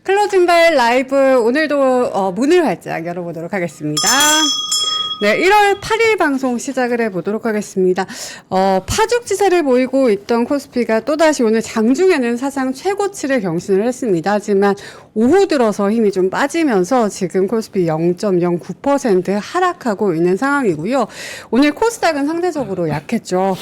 클로징벨 라이브 오늘도 문을 활짝 열어보도록 하겠습니다. 네, 1월 8일 방송 시작을 해보도록 하겠습니다. 파죽지세를 보이고 있던 코스피가 또다시 오늘 장중에는 사상 최고치를 경신을 했습니다. 하지만 오후 들어서 힘이 좀 빠지면서 지금 코스피 0.09% 하락하고 있는 상황이고요. 오늘 코스닥은 상대적으로 약했죠.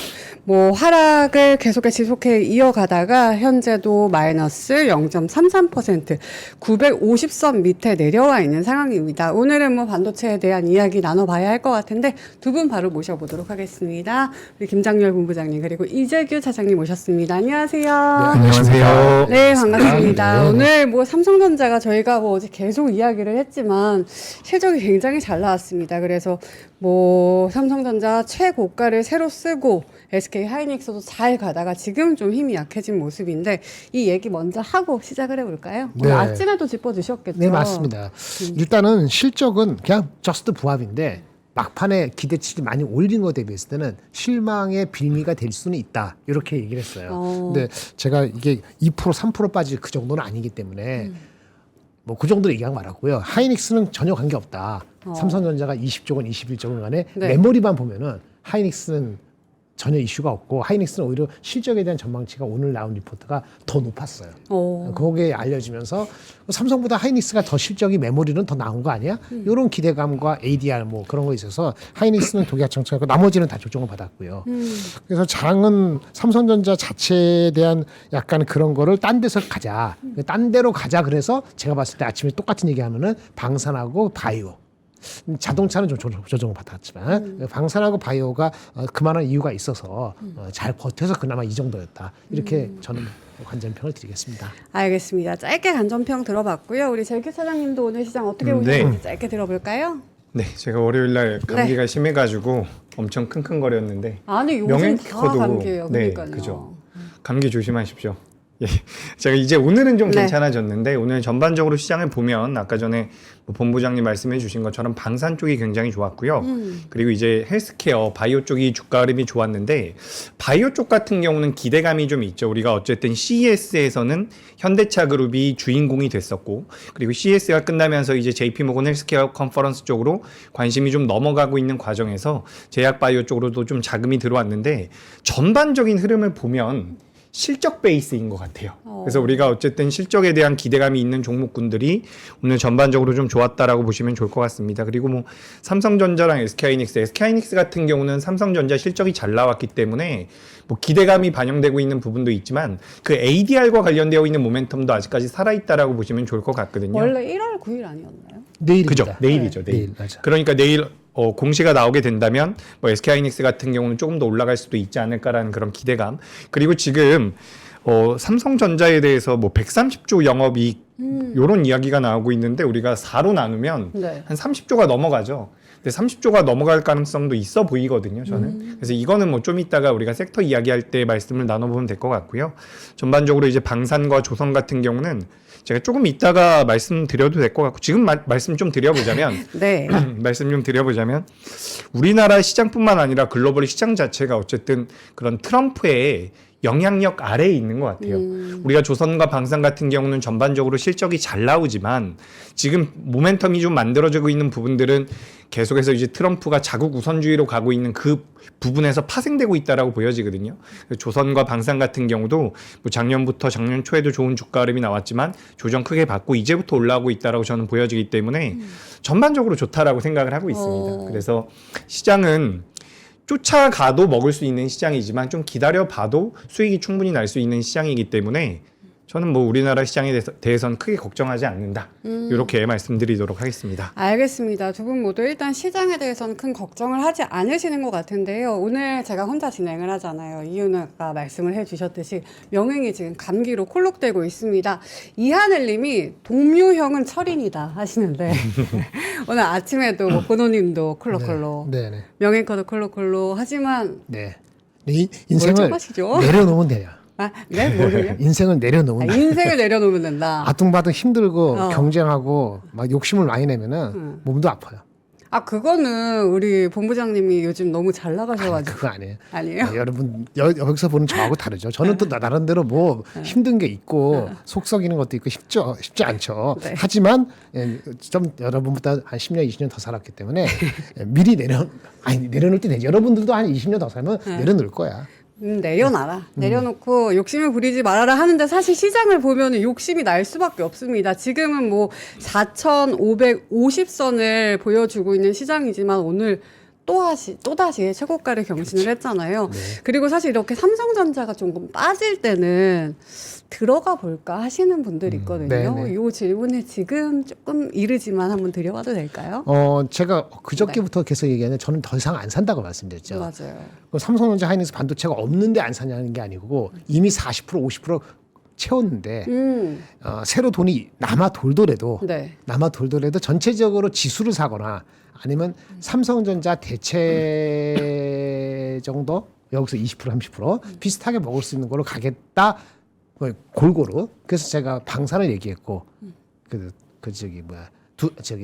하락을 계속해 지속해 이어가다가 현재도 마이너스 0.33% 950선 밑에 내려와 있는 상황입니다. 오늘은 반도체에 대한 이야기 나눠봐야 할 것 같은데 두 분 바로 모셔보도록 하겠습니다. 우리 김장렬 본부장님 그리고 이재규 차장님 모셨습니다. 안녕하세요. 네, 안녕하세요. 네, 반갑습니다. 네. 오늘 삼성전자가 저희가 어제 계속 이야기를 했지만 실적이 굉장히 잘 나왔습니다. 그래서 삼성전자 최고가를 새로 쓰고 SK 하이닉스도 잘 가다가 지금 좀 힘이 약해진 모습인데 이 얘기 먼저 하고 시작을 해볼까요? 네. 오늘 아침에도 짚어주셨겠죠? 네, 맞습니다. 일단은 실적은 그냥 저스트 부합인데 막판에 기대치를 많이 올린 것에 비했을 때는 실망의 빌미가 될 수는 있다. 이렇게 얘기를 했어요. 근데 제가 이게 2% 3% 빠질 그 정도는 아니기 때문에 그 정도로 얘기한 말았고요. 하이닉스는 전혀 관계없다. 삼성전자가 20조건 21조건 간에 네. 메모리만 보면은 하이닉스는 전혀 이슈가 없고 하이닉스는 오히려 실적에 대한 전망치가 오늘 나온 리포트가 더 높았어요. 그게 알려지면서 삼성보다 하이닉스가 더 실적이 메모리는 더 나은 거 아니야? 이런 기대감과 ADR 그런 거 있어서 하이닉스는 독약청천하고 나머지는 다 조정을 받았고요. 그래서 장은 삼성전자 자체에 대한 약간 그런 거를 딴 데서 가자. 딴 데로 가자 그래서 제가 봤을 때 아침에 똑같은 얘기하면은 방산하고 바이오. 자동차는 좀 조정을 받았지만 방산하고 바이오가 그만한 이유가 있어서 잘 버텨서 그나마 이 정도였다. 이렇게 저는 관전평을 드리겠습니다. 알겠습니다. 짧게 관전평 들어봤고요. 우리 재규 차장님도 오늘 시장 어떻게 보셨는지 짧게 들어볼까요? 네, 제가 월요일날 감기가 심해가지고 엄청 킁킁거렸는데 아니 요즘 다 감기예요. 네, 그러니까요. 그죠. 감기 조심하십시오. 예, 제가 이제 오늘은 좀 괜찮아졌는데 오늘 전반적으로 시장을 보면 아까 전에 본부장님 말씀해 주신 것처럼 방산 쪽이 굉장히 좋았고요. 그리고 이제 헬스케어, 바이오 쪽이 주가 흐름이 좋았는데 바이오 쪽 같은 경우는 기대감이 좀 있죠. 우리가 어쨌든 CES에서는 현대차 그룹이 주인공이 됐었고 그리고 CES가 끝나면서 이제 JP모건 헬스케어 컨퍼런스 쪽으로 관심이 좀 넘어가고 있는 과정에서 제약 바이오 쪽으로도 좀 자금이 들어왔는데 전반적인 흐름을 보면 실적 베이스인 것 같아요. 그래서 우리가 어쨌든 실적에 대한 기대감이 있는 종목군들이 오늘 전반적으로 좀 좋았다라고 보시면 좋을 것 같습니다. 그리고 삼성전자랑 SK하이닉스 같은 경우는 삼성전자 실적이 잘 나왔기 때문에 기대감이 반영되고 있는 부분도 있지만 그 ADR과 관련되어 있는 모멘텀도 아직까지 살아있다라고 보시면 좋을 것 같거든요. 원래 1월 9일 아니었나요? 내일입니다. 그죠? 내일이죠. 내일. 맞아. 그러니까 내일 공시가 나오게 된다면 SK하이닉스 같은 경우는 조금 더 올라갈 수도 있지 않을까라는 그런 기대감. 그리고 지금 삼성전자에 대해서 130조 영업이익 이런 이야기가 나오고 있는데 우리가 4로 나누면 한 30조가 넘어가죠. 근데 30조가 넘어갈 가능성도 있어 보이거든요, 저는. 그래서 이거는 좀 이따가 우리가 섹터 이야기할 때 말씀을 나눠보면 될 것 같고요. 전반적으로 이제 방산과 조선 같은 경우는 제가 조금 이따가 말씀드려도 될 것 같고 지금 말씀 좀 드려보자면 네. 말씀 좀 드려보자면 우리나라 시장뿐만 아니라 글로벌 시장 자체가 어쨌든 그런 트럼프의 영향력 아래에 있는 것 같아요. 우리가 조선과 방산 같은 경우는 전반적으로 실적이 잘 나오지만 지금 모멘텀이 좀 만들어지고 있는 부분들은 계속해서 이제 트럼프가 자국 우선주의로 가고 있는 그 부분에서 파생되고 있다라고 보여지거든요. 조선과 방산 같은 경우도 작년부터 작년 초에도 좋은 주가 흐름이 나왔지만 조정 크게 받고 이제부터 올라오고 있다라고 저는 보여지기 때문에 전반적으로 좋다라고 생각을 하고 있습니다. 그래서 시장은 쫓아가도 먹을 수 있는 시장이지만 좀 기다려봐도 수익이 충분히 날 수 있는 시장이기 때문에 저는 우리나라 시장에 대해서는 크게 걱정하지 않는다. 이렇게 말씀드리도록 하겠습니다. 알겠습니다. 두 분 모두 일단 시장에 대해서는 큰 걱정을 하지 않으시는 것 같은데요. 오늘 제가 혼자 진행을 하잖아요. 이유는 아까 말씀을 해주셨듯이 명행이 지금 감기로 콜록대고 있습니다. 이하늘님이 동묘형은 철인이다 하시는데 오늘 아침에도 고노님도 콜록콜록 네. 명행커도 콜록콜록 하지만 인생을 하시죠? 내려놓으면 돼요. 네? 뭐를요? 인생을 내려놓으면 인생을 내려놓으면 된다. 아둥바둥 힘들고 경쟁하고 막 욕심을 많이 내면은 몸도 아파요. 아, 그거는 우리 본부장님이 요즘 너무 잘 아니, 나가셔가지고. 그거 아니에요. 아니에요? 여러분 여기서 보는 저하고 다르죠. 저는 또 나름대로 뭐 힘든 게 있고 속 썩이는 것도 있고 쉽지 않죠. 네. 하지만 좀 여러분보다 한 10년, 20년 더 살았기 때문에 미리 내려놓을 때 되지. 여러분들도 한 20년 더 살면 내려놓을 거야. 내려놔라. 내려놓고 욕심을 부리지 말아라 하는데 사실 시장을 보면 욕심이 날 수밖에 없습니다. 지금은 뭐 4,550선을 보여주고 있는 시장이지만 오늘 또다시 최고가를 경신을 했잖아요. 네. 그리고 사실 이렇게 삼성전자가 조금 빠질 때는 들어가 볼까 하시는 분들이 있거든요. 네네. 이 질문을 지금 조금 이르지만 한번 드려봐도 될까요? 제가 그저께부터 계속 얘기하는데 저는 더 이상 안 산다고 말씀드렸죠. 맞아요. 삼성전자 하이닉스 반도체가 없는데 안 사냐는 게 아니고 이미 40% 50% 채웠는데 새로 돈이 남아 돌더라도 네. 전체적으로 지수를 사거나 아니면 삼성전자 대체 정도 여기서 20% 30% 비슷하게 먹을 수 있는 걸로 가겠다 골고루. 그래서 제가 방산을 얘기했고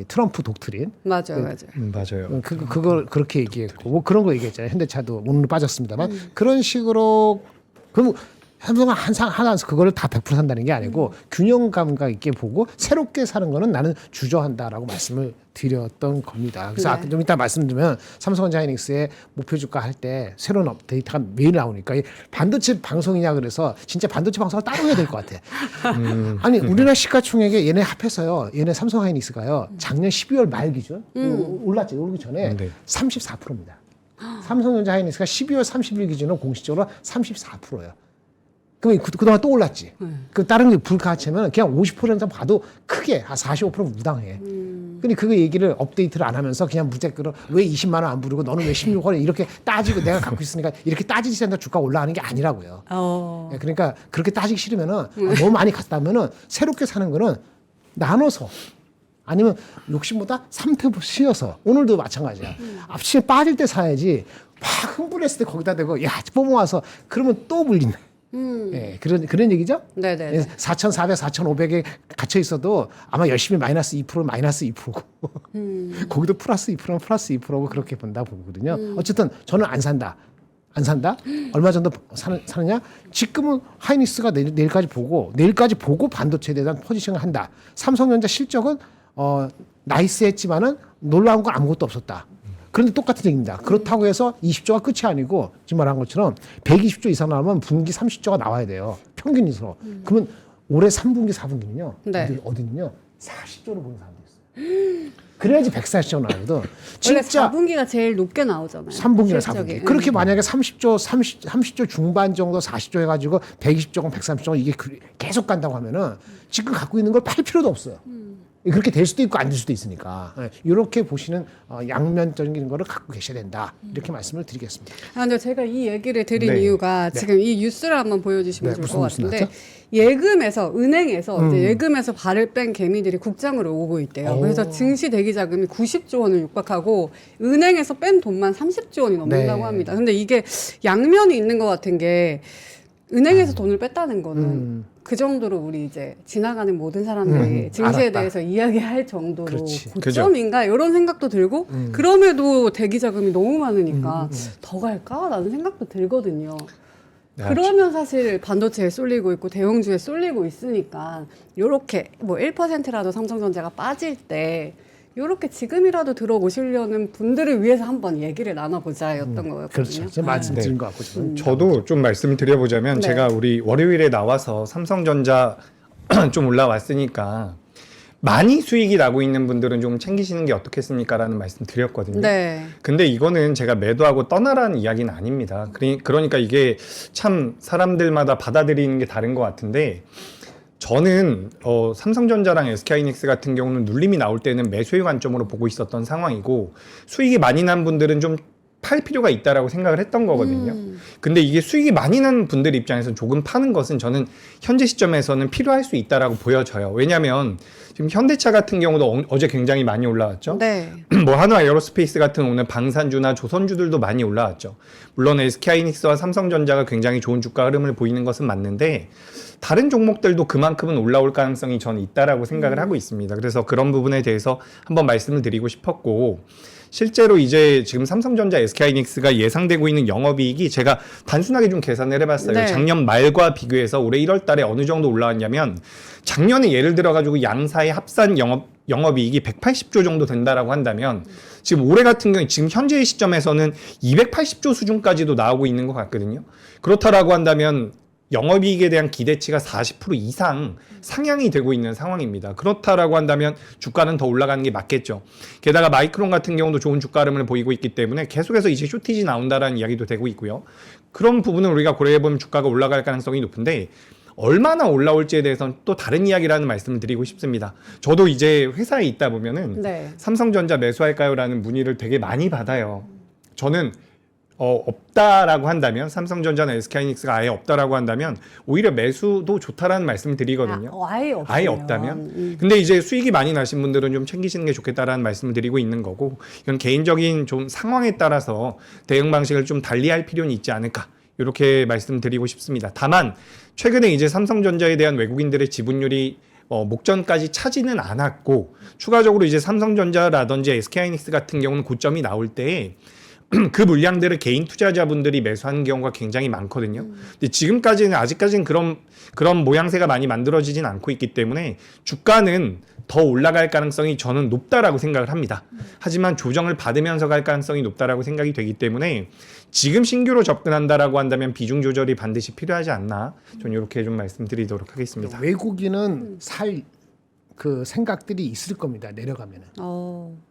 트럼프 독트린 맞아요. 맞아요. 그걸 그렇게 얘기했고 뭐 그런 거 얘기했잖아요. 현대차도 오늘 빠졌습니다만 그런 식으로 그럼 삼성은 하나 그거를 다 100% 산다는 게 아니고 균형 감각 있게 보고 새롭게 사는 거는 나는 주저한다라고 말씀을 드렸던 겁니다. 그래서 네. 아까 좀 이따 말씀드리면 삼성전자 하이닉스의 목표 주가 할 때 새로운 업데이트가 매일 나오니까 이 반도체 방송이냐 그래서 진짜 반도체 방송을 따로 해야 될 것 같아. 아니 우리나라 시가총액에 얘네 합해서요. 얘네 삼성 하이닉스가요. 작년 12월 말 기준 올랐죠. 오르기 전에 네. 34%입니다. 삼성전자 하이닉스가 12월 30일 기준으로 공식적으로 34%예요. 그럼 그동안 또 올랐지. 그 다른 게 불가하치면 그냥 50% 봐도 크게 한 45% 무당해. 근데 그거 얘기를 업데이트를 안 하면서 그냥 무제표로 왜 20만 원 안 부르고 너는 왜 16원 이렇게 따지고 내가 갖고 있으니까 이렇게 따지지 않는다 주가 올라가는 게 아니라고요. 그러니까 그렇게 따지기 싫으면은 너무 많이 갔다면은 새롭게 사는 거는 나눠서 아니면 욕심보다 3트 씌어서 오늘도 마찬가지야. 앞치에 빠질 때 사야지 막 흥분했을 때 거기다 대고 야 뽑아와서 그러면 또 물린다. 예, 그런 얘기죠? 네네. 4,400, 4,500에 갇혀 있어도 아마 열심히 마이너스 2%고 거기도 플러스 2%면 플러스 2%고 그렇게 본다 보거든요. 어쨌든 저는 안 산다. 얼마 정도 사느냐? 지금은 하이닉스가 내일까지 보고 반도체에 대한 포지션을 한다. 삼성전자 실적은 나이스했지만은 놀라운 건 아무것도 없었다. 그런데 똑같은 얘기입니다. 그렇다고 해서 20조가 끝이 아니고 지금 말한 것처럼 120조 이상 나오면 분기 30조가 나와야 돼요. 평균이서. 그러면 올해 3분기, 4분기는요. 네. 어디는요? 40조로 보는 사람도 있어요. 그래야지 140조 나오거든. 원래 진짜 4분기가 제일 높게 나오잖아요. 3분기나 실적이. 4분기. 그렇게 만약에 30조 중반 정도 40조 해가지고 120조건 130조건 이게 계속 간다고 하면은 지금 갖고 있는 걸 팔 필요도 없어요. 그렇게 될 수도 있고 안 될 수도 있으니까 이렇게 보시는 양면적인 거를 갖고 계셔야 된다 이렇게 말씀을 드리겠습니다. 근데 제가 이 얘기를 드린 네. 이유가 지금 이 뉴스를 한번 보여주시면 네, 좋을 것 무슨 뉴스 같은데 은행에서 이제 예금에서 발을 뺀 개미들이 국장으로 오고 있대요. 그래서 증시 대기 자금이 90조 원을 육박하고 은행에서 뺀 돈만 30조 원이 넘는다고 네. 합니다. 근데 이게 양면이 있는 것 같은 게 은행에서 돈을 뺐다는 거는 그 정도로 우리 이제 지나가는 모든 사람들이 증시에 알았다. 대해서 이야기할 정도로 그렇지. 고점인가 이런 생각도 들고 그럼에도 대기 자금이 너무 많으니까 더 갈까라는 생각도 들거든요. 그러면 사실 반도체에 쏠리고 있고 대형주에 쏠리고 있으니까 요렇게 뭐 1%라도 삼성전자가 빠질 때 요렇게 지금이라도 들어오시려는 분들을 위해서 한번 얘기를 나눠보자였던 거였거든요. 그렇죠. 제가 말씀드린 것 같고 저는 저도 좀 말씀을 드려보자면 네. 제가 우리 월요일에 나와서 삼성전자 좀 올라왔으니까 많이 수익이 나고 있는 분들은 좀 챙기시는 게 어떻겠습니까라는 말씀 드렸거든요. 네. 근데 이거는 제가 매도하고 떠나라는 이야기는 아닙니다. 그러니까 이게 참 사람들마다 받아들이는 게 다른 것 같은데 저는 삼성전자랑 SK하이닉스 같은 경우는 눌림이 나올 때는 매수의 관점으로 보고 있었던 상황이고 수익이 많이 난 분들은 좀 팔 필요가 있다라고 생각을 했던 거거든요. 근데 이게 수익이 많이 나는 분들 입장에서는 조금 파는 것은 저는 현재 시점에서는 필요할 수 있다라고 보여져요. 왜냐하면 지금 현대차 같은 경우도 어제 굉장히 많이 올라왔죠. 네. 뭐 한화 에어로스페이스 같은 오늘 방산주나 조선주들도 많이 올라왔죠. 물론 SK하이닉스와 삼성전자가 굉장히 좋은 주가 흐름을 보이는 것은 맞는데 다른 종목들도 그만큼은 올라올 가능성이 저는 있다라고 생각을 하고 있습니다. 그래서 그런 부분에 대해서 한번 말씀을 드리고 싶었고 실제로 이제 지금 삼성전자, SK하이닉스가 예상되고 있는 영업이익이 제가 단순하게 좀 계산을 해봤어요. 네. 작년 말과 비교해서 올해 1월 달에 어느 정도 올라왔냐면 작년에 예를 들어가지고 양사의 합산 영업이익이 180조 정도 된다라고 한다면 지금 올해 같은 경우에 지금 현재의 시점에서는 280조 수준까지도 나오고 있는 것 같거든요. 그렇다라고 한다면 영업이익에 대한 기대치가 40% 이상 상향이 되고 있는 상황입니다. 그렇다라고 한다면 주가는 더 올라가는 게 맞겠죠. 게다가 마이크론 같은 경우도 좋은 주가 흐름을 보이고 있기 때문에 계속해서 이제 쇼티지 나온다라는 이야기도 되고 있고요. 그런 부분을 우리가 고려해보면 주가가 올라갈 가능성이 높은데 얼마나 올라올지에 대해서는 또 다른 이야기라는 말씀을 드리고 싶습니다. 저도 이제 회사에 있다 보면은 네. 삼성전자 매수할까요? 라는 문의를 되게 많이 받아요. 저는 없다라고 한다면 삼성전자나 SK하이닉스가 아예 없다라고 한다면 오히려 매수도 좋다라는 말씀을 드리거든요. 아예 없다면. 근데 이제 수익이 많이 나신 분들은 좀 챙기시는 게 좋겠다라는 말씀을 드리고 있는 거고 이건 개인적인 좀 상황에 따라서 대응 방식을 좀 달리할 필요는 있지 않을까 이렇게 말씀드리고 싶습니다. 다만 최근에 이제 삼성전자에 대한 외국인들의 지분율이 목전까지 차지는 않았고 추가적으로 이제 삼성전자라든지 SK하이닉스 같은 경우는 고점이 나올 때 그 물량들을 개인 투자자분들이 매수하는 경우가 굉장히 많거든요. 근데 지금까지는 아직까지는 그런 모양새가 많이 만들어지진 않고 있기 때문에 주가는 더 올라갈 가능성이 저는 높다라고 생각을 합니다. 하지만 조정을 받으면서 갈 가능성이 높다라고 생각이 되기 때문에 지금 신규로 접근한다라고 한다면 비중 조절이 반드시 필요하지 않나 저는 이렇게 좀 말씀드리도록 하겠습니다. 외국인은 살 그 생각들이 있을 겁니다. 내려가면은.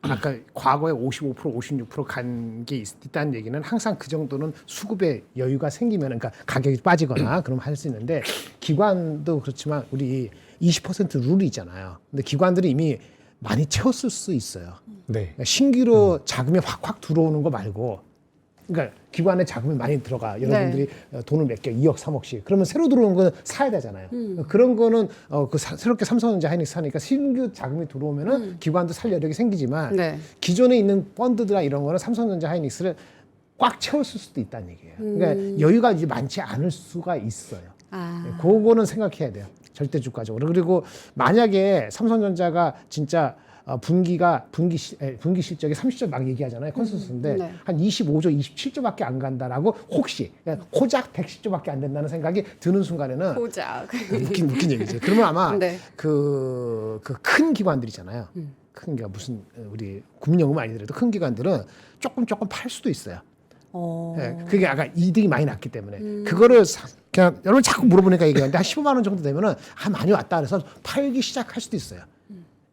아까 과거에 55%, 56% 간 게 있다는 얘기는 항상 그 정도는 수급에 여유가 생기면, 그러니까 가격이 빠지거나 그럼 할 수 있는데 기관도 그렇지만 우리 20% 룰이 있잖아요. 근데 기관들이 이미 많이 채웠을 수 있어요. 네. 그러니까 신규로 자금이 확확 들어오는 거 말고. 그러니까 기관에 자금이 많이 들어가 여러분들이 돈을 몇 개 2억 3억씩 그러면 새로 들어오는 건 사야 되잖아요. 그런 거는 새롭게 삼성전자 하이닉스 사니까 신규 자금이 들어오면은 기관도 살 여력이 생기지만 기존에 있는 펀드들이나 이런 거는 삼성전자 하이닉스를 꽉 채웠을 수도 있다는 얘기예요. 그러니까 여유가 이제 많지 않을 수가 있어요. 그거는 생각해야 돼요. 절대 주가적으로. 그리고 만약에 삼성전자가 진짜 분기 실적이 30조 막 얘기하잖아요. 컨센서스인데 한 25조, 27조밖에 안 간다라고 혹시 고작 110조밖에 안 된다는 생각이 드는 순간에는 고작 웃긴 얘기죠. 그러면 아마 그 큰 기관들이잖아요. 큰 기관 무슨 우리 국민연금 아니더라도 큰 기관들은 조금 팔 수도 있어요. 그게 아까 이득이 많이 났기 때문에 그거를 그냥 여러분 자꾸 물어보니까 얘기하는데 한 15만 원 정도 되면은 많이 왔다 그래서 팔기 시작할 수도 있어요.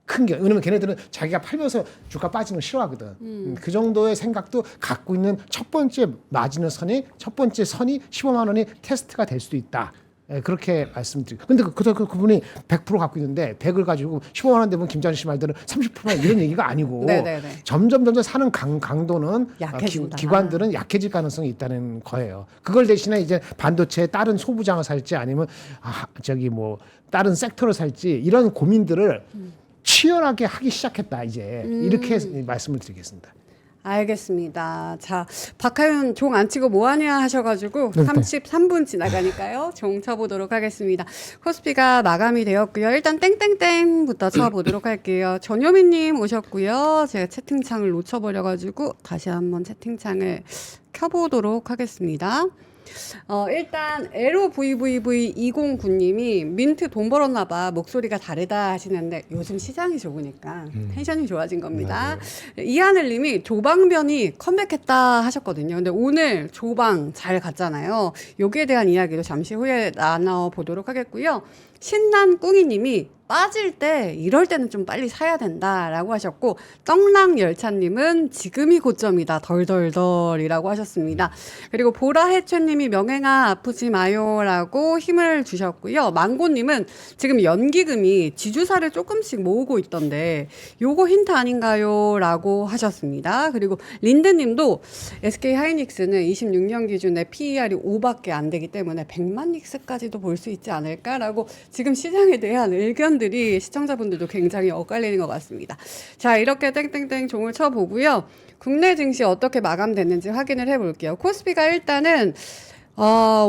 큰 게 왜냐면 걔네들은 자기가 팔면서 주가 빠지는 거 싫어하거든. 그 정도의 생각도 갖고 있는 첫 번째 선이 15만 원이 테스트가 될 수도 있다. 그렇게 말씀드리고. 근데 그분이 100% 갖고 있는데 100을 가지고 15만 원 되면 김장희 씨 말대로 30%만 이런 얘기가 아니고 점점 사는 강도는 기관들은 약해질 가능성이 있다는 거예요. 그걸 대신에 이제 반도체 다른 소부장을 살지 아니면 다른 섹터를 살지 이런 고민들을 치열하게 하기 시작했다 이제 이렇게 말씀을 드리겠습니다. 알겠습니다. 자, 박하윤 종 안 치고 뭐하냐 하셔가지고 33분 지나가니까요. 종 쳐보도록 하겠습니다. 코스피가 마감이 되었고요. 일단 땡땡땡부터 쳐보도록 할게요. 전효민님 오셨고요. 제가 채팅창을 놓쳐버려가지고 다시 한번 채팅창을 켜보도록 하겠습니다. 일단 LOVVV209님이 민트 돈 벌었나봐 목소리가 다르다 하시는데 요즘 시장이 좋으니까 텐션이 좋아진 겁니다. 이하늘님이 조방변이 컴백했다 하셨거든요. 근데 오늘 조방 잘 갔잖아요. 여기에 대한 이야기도 잠시 후에 나눠보도록 하겠고요. 신난 꿍이님이 빠질 때 이럴 때는 좀 빨리 사야 된다라고 하셨고, 떡랑열차님은 지금이 고점이다 덜덜덜이라고 하셨습니다. 그리고 보라해초님이 명행아 아프지 마요라고 힘을 주셨고요. 망고님은 지금 연기금이 지주사를 조금씩 모으고 있던데 요거 힌트 아닌가요?라고 하셨습니다. 그리고 린드님도 SK 하이닉스는 26년 기준에 PER이 5밖에 안 되기 때문에 100만 닉스까지도 볼 수 있지 않을까라고 지금 시장에 대한 의견들이 시청자분들도 굉장히 엇갈리는 것 같습니다. 자, 이렇게 땡땡땡 종을 쳐보고요. 국내 증시 어떻게 마감됐는지 확인을 해볼게요. 코스피가 일단은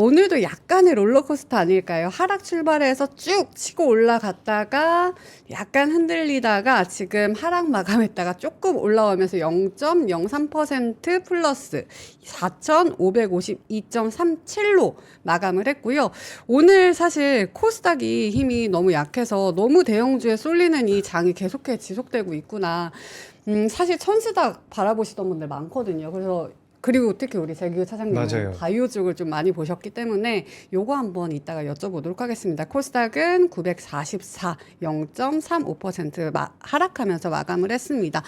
오늘도 약간의 롤러코스터 아닐까요? 하락 출발해서 쭉 치고 올라갔다가 약간 흔들리다가 지금 하락 마감했다가 조금 올라오면서 0.03% 플러스 4,552.37로 마감을 했고요. 오늘 사실 코스닥이 힘이 너무 약해서 너무 대형주에 쏠리는 이 장이 계속해 지속되고 있구나. 사실 천스닥 바라보시던 분들 많거든요. 그리고 특히 우리 재규 차장님은 맞아요. 바이오 쪽을 좀 많이 보셨기 때문에 요거 한번 이따가 여쭤보도록 하겠습니다. 코스닥은 944, 0.35% 하락하면서 마감을 했습니다.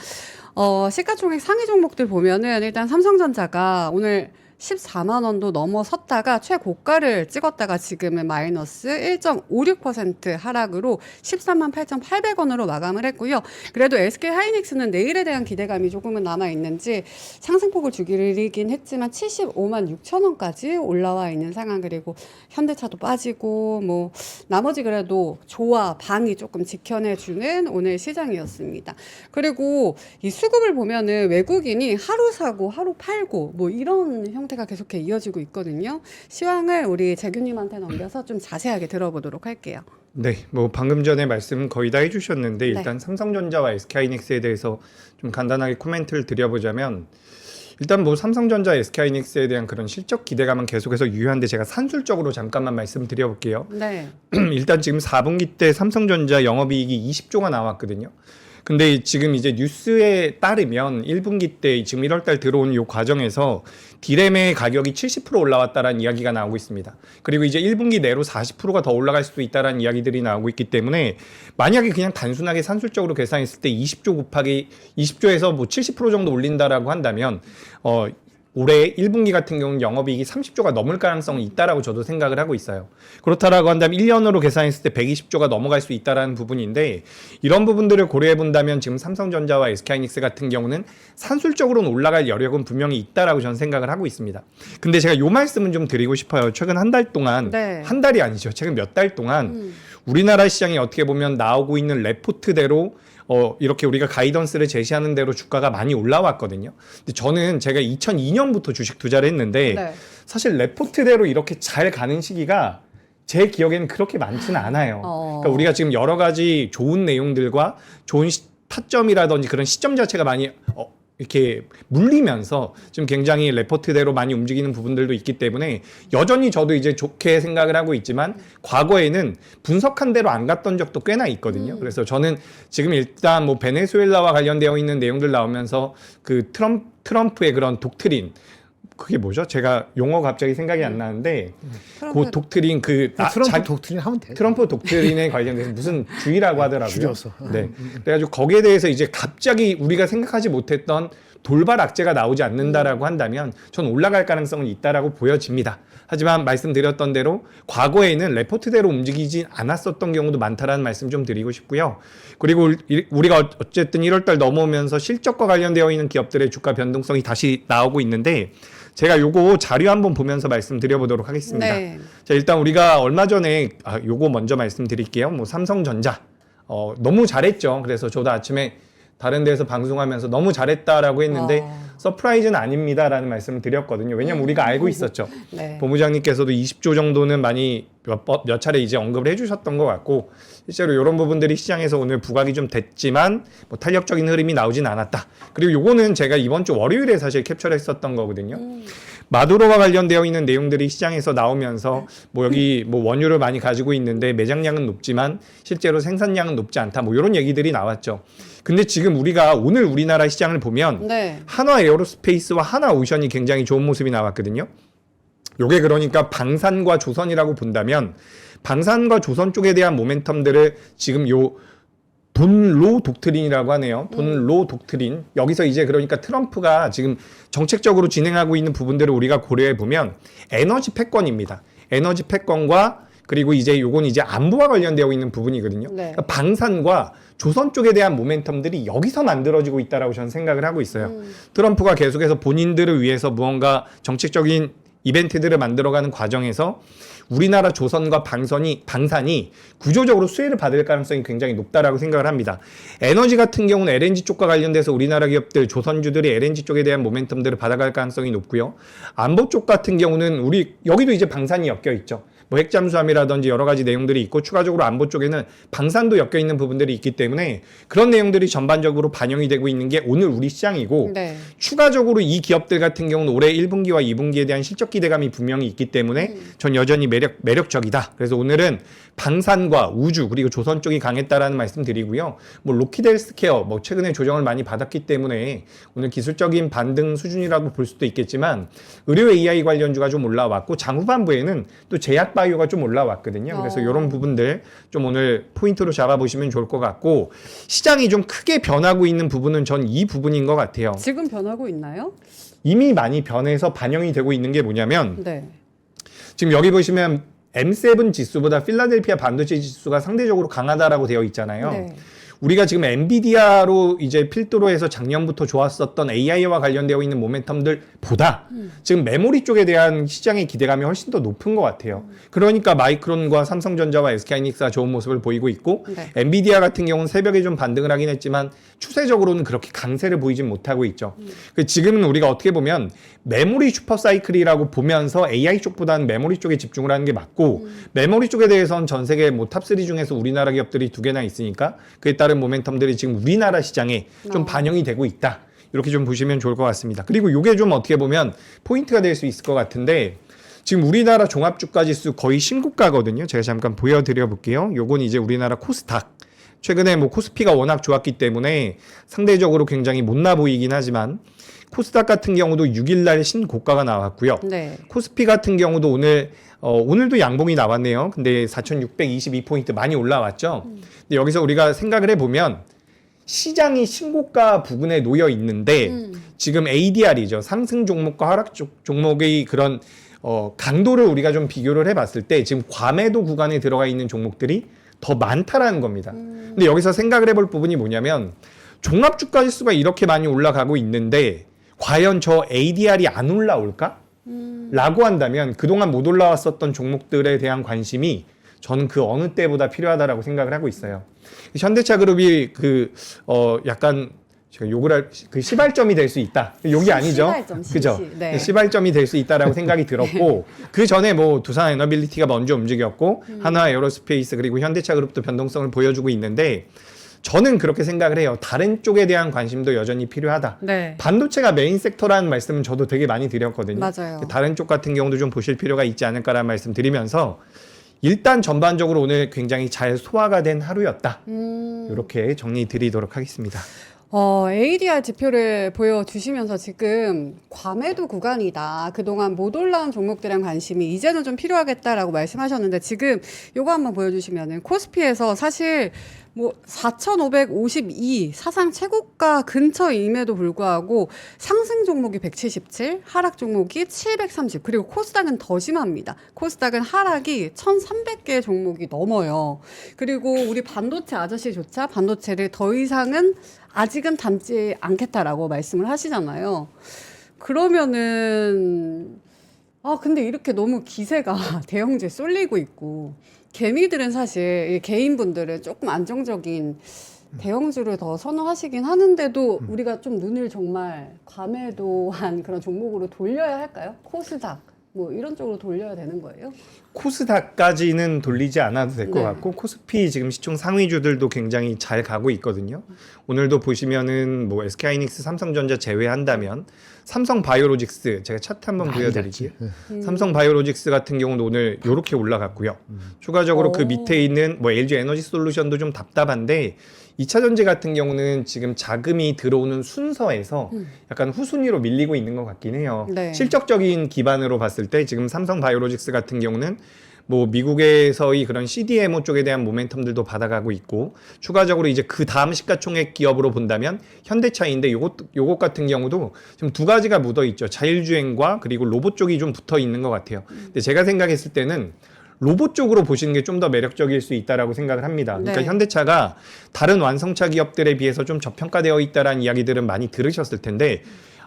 시가총액 상위 종목들 보면은 일단 삼성전자가 오늘 14만 원도 넘어섰다가 최고가를 찍었다가 지금은 마이너스 1.56% 하락으로 13만 8,800원으로 마감을 했고요. 그래도 SK 하이닉스는 내일에 대한 기대감이 조금은 남아 있는지 상승폭을 줄이긴 했지만 75만 6천 원까지 올라와 있는 상황. 그리고 현대차도 빠지고 뭐 나머지 그래도 조와 방이 조금 지켜내주는 오늘 시장이었습니다. 그리고 이 수급을 보면은 외국인이 하루 사고 하루 팔고 뭐 이런 형태가 계속해 이어지고 있거든요. 시황을 우리 재규님한테 넘겨서 좀 자세하게 들어보도록 할게요. 네, 뭐 방금 전에 말씀 거의 다 해주셨는데 일단 네. 삼성전자와 SK하이닉스에 대해서 좀 간단하게 코멘트를 드려보자면 일단 뭐 삼성전자, SK하이닉스에 대한 그런 실적 기대감은 계속해서 유효한데 제가 산술적으로 잠깐만 말씀드려볼게요. 네. 일단 지금 4분기 때 삼성전자 영업이익이 20조가 나왔거든요. 근데 지금 이제 뉴스에 따르면 1분기 때 지금 1월달 들어온 요 과정에서 디램의 가격이 70% 올라왔다라는 이야기가 나오고 있습니다. 그리고 이제 1분기 내로 40%가 더 올라갈 수도 있다라는 이야기들이 나오고 있기 때문에 만약에 그냥 단순하게 산술적으로 계산했을 때 20조 곱하기 20조에서 뭐 70% 정도 올린다라고 한다면 올해 1분기 같은 경우는 영업이익이 30조가 넘을 가능성이 있다라고 저도 생각을 하고 있어요. 그렇다라고 한다면 1년으로 계산했을 때 120조가 넘어갈 수 있다라는 부분인데 이런 부분들을 고려해 본다면 지금 삼성전자와 SK하이닉스 같은 경우는 산술적으로는 올라갈 여력은 분명히 있다라고 저는 생각을 하고 있습니다. 근데 제가 요 말씀은 좀 드리고 싶어요. 최근 한 달 동안 네. 한 달이 아니죠. 최근 몇 달 동안 우리나라 시장이 어떻게 보면 나오고 있는 레포트대로 이렇게 우리가 가이던스를 제시하는 대로 주가가 많이 올라왔거든요. 근데 저는 제가 2002년부터 주식 투자를 했는데 네. 사실 레포트대로 이렇게 잘 가는 시기가 제 기억에는 그렇게 많지는 않아요. 그러니까 우리가 지금 여러 가지 좋은 내용들과 좋은 타점이라든지 그런 시점 자체가 많이 이렇게 물리면서 지금 굉장히 레포트대로 많이 움직이는 부분들도 있기 때문에 여전히 저도 이제 좋게 생각을 하고 있지만 과거에는 분석한 대로 안 갔던 적도 꽤나 있거든요. 그래서 저는 지금 일단 뭐 베네수엘라와 관련되어 있는 내용들 나오면서 그 트럼프의 그런 독트린 그게 뭐죠? 제가 용어 갑자기 생각이 안 나는데 그 독트린 트럼프 독트린 하면 돼. 트럼프 독트린에 관련돼서 무슨 주의라고 하더라고요. 줄여서. 네. 그래가지고 거기에 대해서 이제 갑자기 우리가 생각하지 못했던 돌발 악재가 나오지 않는다라고 한다면 전 올라갈 가능성은 있다라고 보여집니다. 하지만 말씀드렸던 대로 과거에는 레포트대로 움직이지 않았었던 경우도 많다라는 말씀 좀 드리고 싶고요. 그리고 우리가 어쨌든 1월달 넘어오면서 실적과 관련되어 있는 기업들의 주가 변동성이 다시 나오고 있는데 제가 요거 자료 한번 보면서 말씀드려보도록 하겠습니다. 네. 자, 일단 우리가 얼마 전에 요거 먼저 말씀드릴게요. 뭐 삼성전자 너무 잘했죠. 그래서 저도 아침에 다른 데서 방송하면서 너무 잘했다라고 했는데 서프라이즈는 아닙니다라는 말씀을 드렸거든요. 왜냐면 우리가 알고 있었죠. 네. 본부장님께서도 20조 정도는 많이 몇 차례 이제 언급을 해주셨던 것 같고 실제로 이런 부분들이 시장에서 오늘 부각이 좀 됐지만 뭐 탄력적인 흐름이 나오진 않았다. 그리고 요거는 제가 이번 주 월요일에 사실 캡처를 했었던 거거든요. 마두로와 관련되어 있는 내용들이 시장에서 나오면서 뭐 여기 뭐 원유를 많이 가지고 있는데 매장량은 높지만 실제로 생산량은 높지 않다. 뭐 이런 얘기들이 나왔죠. 근데 지금 우리가 오늘 우리나라 시장을 보면 네. 한화 에어로스페이스와 한화 오션이 굉장히 좋은 모습이 나왔거든요. 요게 그러니까 방산과 조선이라고 본다면 방산과 조선 쪽에 대한 모멘텀들을 지금 요 돈로 독트린이라고 하네요. 돈로 독트린. 여기서 이제 그러니까 트럼프가 지금 정책적으로 진행하고 있는 부분들을 우리가 고려해 보면 에너지 패권입니다. 에너지 패권과 그리고 이제 요건 이제 안보와 관련되어 있는 부분이거든요. 네. 그러니까 방산과 조선 쪽에 대한 모멘텀들이 여기서 만들어지고 있다라고 저는 생각을 하고 있어요. 트럼프가 계속해서 본인들을 위해서 무언가 정책적인 이벤트들을 만들어가는 과정에서 우리나라 조선과 방산이 구조적으로 수혜를 받을 가능성이 굉장히 높다라고 생각을 합니다. 에너지 같은 경우는 LNG 쪽과 관련돼서 우리나라 기업들, 조선주들이 LNG 쪽에 대한 모멘텀들을 받아갈 가능성이 높고요. 안보 쪽 같은 경우는 우리 여기도 이제 방산이 엮여 있죠. 뭐 핵잠수함이라든지 여러 가지 내용들이 있고 추가적으로 안보 쪽에는 방산도 엮여 있는 부분들이 있기 때문에 그런 내용들이 전반적으로 반영이 되고 있는 게 오늘 우리 시장이고 네. 추가적으로 이 기업들 같은 경우는 올해 1분기와 2분기에 대한 실적 기대감이 분명히 있기 때문에 전 여전히 매력적이다. 그래서 오늘은 방산과 우주 그리고 조선 쪽이 강했다라는 말씀 드리고요. 뭐 로키드 헬스케어 뭐 최근에 조정을 많이 받았기 때문에 오늘 기술적인 반등 수준이라고 볼 수도 있겠지만 의료 AI 관련주가 좀 올라왔고 장후반부에는 또 제약 바이오가 좀 올라왔거든요. 그래서 이런 부분들 좀 오늘 포인트로 잡아보시면 좋을 것 같고 시장이 좀 크게 변하고 있는 부분은 전 이 부분인 것 같아요. 지금 변하고 있나요? 이미 많이 변해서 반영이 되고 있는 게 뭐냐면 네. 지금 여기 보시면 M7 지수보다 필라델피아 반도체 지수가 상대적으로 강하다라고 되어 있잖아요. 네. 우리가 지금 엔비디아로 이제 필두로 해서 작년부터 좋았었던 AI와 관련되어 있는 모멘텀들보다 지금 메모리 쪽에 대한 시장의 기대감이 훨씬 더 높은 것 같아요. 그러니까 마이크론과 삼성전자와 SK하이닉스가 좋은 모습을 보이고 있고 네. 엔비디아 같은 경우는 새벽에 좀 반등을 하긴 했지만 추세적으로는 그렇게 강세를 보이진 못하고 있죠. 지금은 우리가 어떻게 보면 메모리 슈퍼사이클이라고 보면서 AI 쪽보다는 메모리 쪽에 집중을 하는 게 맞고 메모리 쪽에 대해서는 전 세계 뭐 탑3 중에서 우리나라 기업들이 2개나 있으니까 그에 따른 모멘텀들이 지금 우리나라 시장에 좀 반영이 되고 있다. 이렇게 좀 보시면 좋을 것 같습니다. 그리고 이게 좀 어떻게 보면 포인트가 될 수 있을 것 같은데 지금 우리나라 종합주가지수 거의 신고가거든요. 제가 잠깐 보여드려 볼게요. 요건 이제 우리나라 코스닥. 최근에 뭐 코스피가 워낙 좋았기 때문에 상대적으로 굉장히 못나 보이긴 하지만 코스닥 같은 경우도 6일날 신고가가 나왔고요. 네. 코스피 같은 경우도 오늘도 양봉이 나왔네요. 근데 4,622포인트 많이 올라왔죠. 근데 여기서 우리가 생각을 해보면 시장이 신고가 부분에 놓여 있는데 지금 ADR이죠. 상승 종목과 하락 종목의 그런 강도를 우리가 좀 비교를 해봤을 때 지금 과매도 구간에 들어가 있는 종목들이 더 많다라는 겁니다. 근데 여기서 생각을 해볼 부분이 뭐냐면 종합주가지수가 이렇게 많이 올라가고 있는데 과연 저 ADR이 안 올라올까? 라고 한다면 그동안 못 올라왔었던 종목들에 대한 관심이 저는 그 어느 때보다 필요하다라고 생각을 하고 있어요. 현대차 그룹이 약간 제가 욕을 할 시발점이 될 수 있다. 욕이 아니죠. 시발점, 그죠? 네. 시발점이 될 수 있다라고 생각이 들었고 그 전에 뭐 두산 에너빌리티가 먼저 움직였고 하나 에어로스페이스 그리고 현대차 그룹도 변동성을 보여주고 있는데 저는 그렇게 생각을 해요. 다른 쪽에 대한 관심도 여전히 필요하다. 네. 반도체가 메인 섹터라는 말씀은 저도 되게 많이 드렸거든요. 맞아요. 다른 쪽 같은 경우도 좀 보실 필요가 있지 않을까라는 말씀 드리면서 일단 전반적으로 오늘 굉장히 잘 소화가 된 하루였다. 이렇게 정리 드리도록 하겠습니다. ADR 지표를 보여주시면서 지금 과매도 구간이다. 그동안 못 올라온 종목들에 관심이 이제는 좀 필요하겠다라고 말씀하셨는데 지금 요거 한번 보여주시면은 코스피에서 사실 뭐 4,552 사상 최고가 근처임에도 불구하고 상승 종목이 177, 하락 종목이 730, 그리고 코스닥은 더 심합니다. 코스닥은 하락이 1,300개 종목이 넘어요. 그리고 우리 반도체 아저씨조차 반도체를 더 이상은 아직은 담지 않겠다라고 말씀을 하시잖아요. 그러면은 근데 이렇게 너무 기세가 대형주에 쏠리고 있고 개미들은 사실 개인분들은 조금 안정적인 대형주를 더 선호하시긴 하는데도 우리가 좀 눈을 정말 과매도한 그런 종목으로 돌려야 할까요? 코스닥 뭐 이런 쪽으로 돌려야 되는 거예요? 코스닥까지는 돌리지 않아도 될 것 네. 같고 코스피 지금 시총 상위주들도 굉장히 잘 가고 있거든요. 오늘도 보시면은 뭐 SK하이닉스, 삼성전자 제외한다면 삼성바이오로직스 제가 차트 한번 보여드릴게요. 삼성바이오로직스 같은 경우는 오늘 이렇게 올라갔고요. 추가적으로 그 밑에 있는 뭐 LG 에너지솔루션도 좀 답답한데 2차전지 같은 경우는 지금 자금이 들어오는 순서에서 약간 후순위로 밀리고 있는 것 같긴 해요. 네. 실적적인 기반으로 봤을 때 지금 삼성바이오로직스 같은 경우는 뭐 미국에서의 그런 CDMO 쪽에 대한 모멘텀들도 받아가고 있고 추가적으로 이제 그 다음 시가총액 기업으로 본다면 현대차인데 요것 같은 경우도 지금 두 가지가 묻어 있죠. 자율주행과 그리고 로봇 쪽이 좀 붙어 있는 것 같아요. 근데 제가 생각했을 때는 로봇 쪽으로 보시는 게 좀 더 매력적일 수 있다라고 생각을 합니다. 그러니까 네. 현대차가 다른 완성차 기업들에 비해서 좀 저평가되어 있다라는 이야기들은 많이 들으셨을 텐데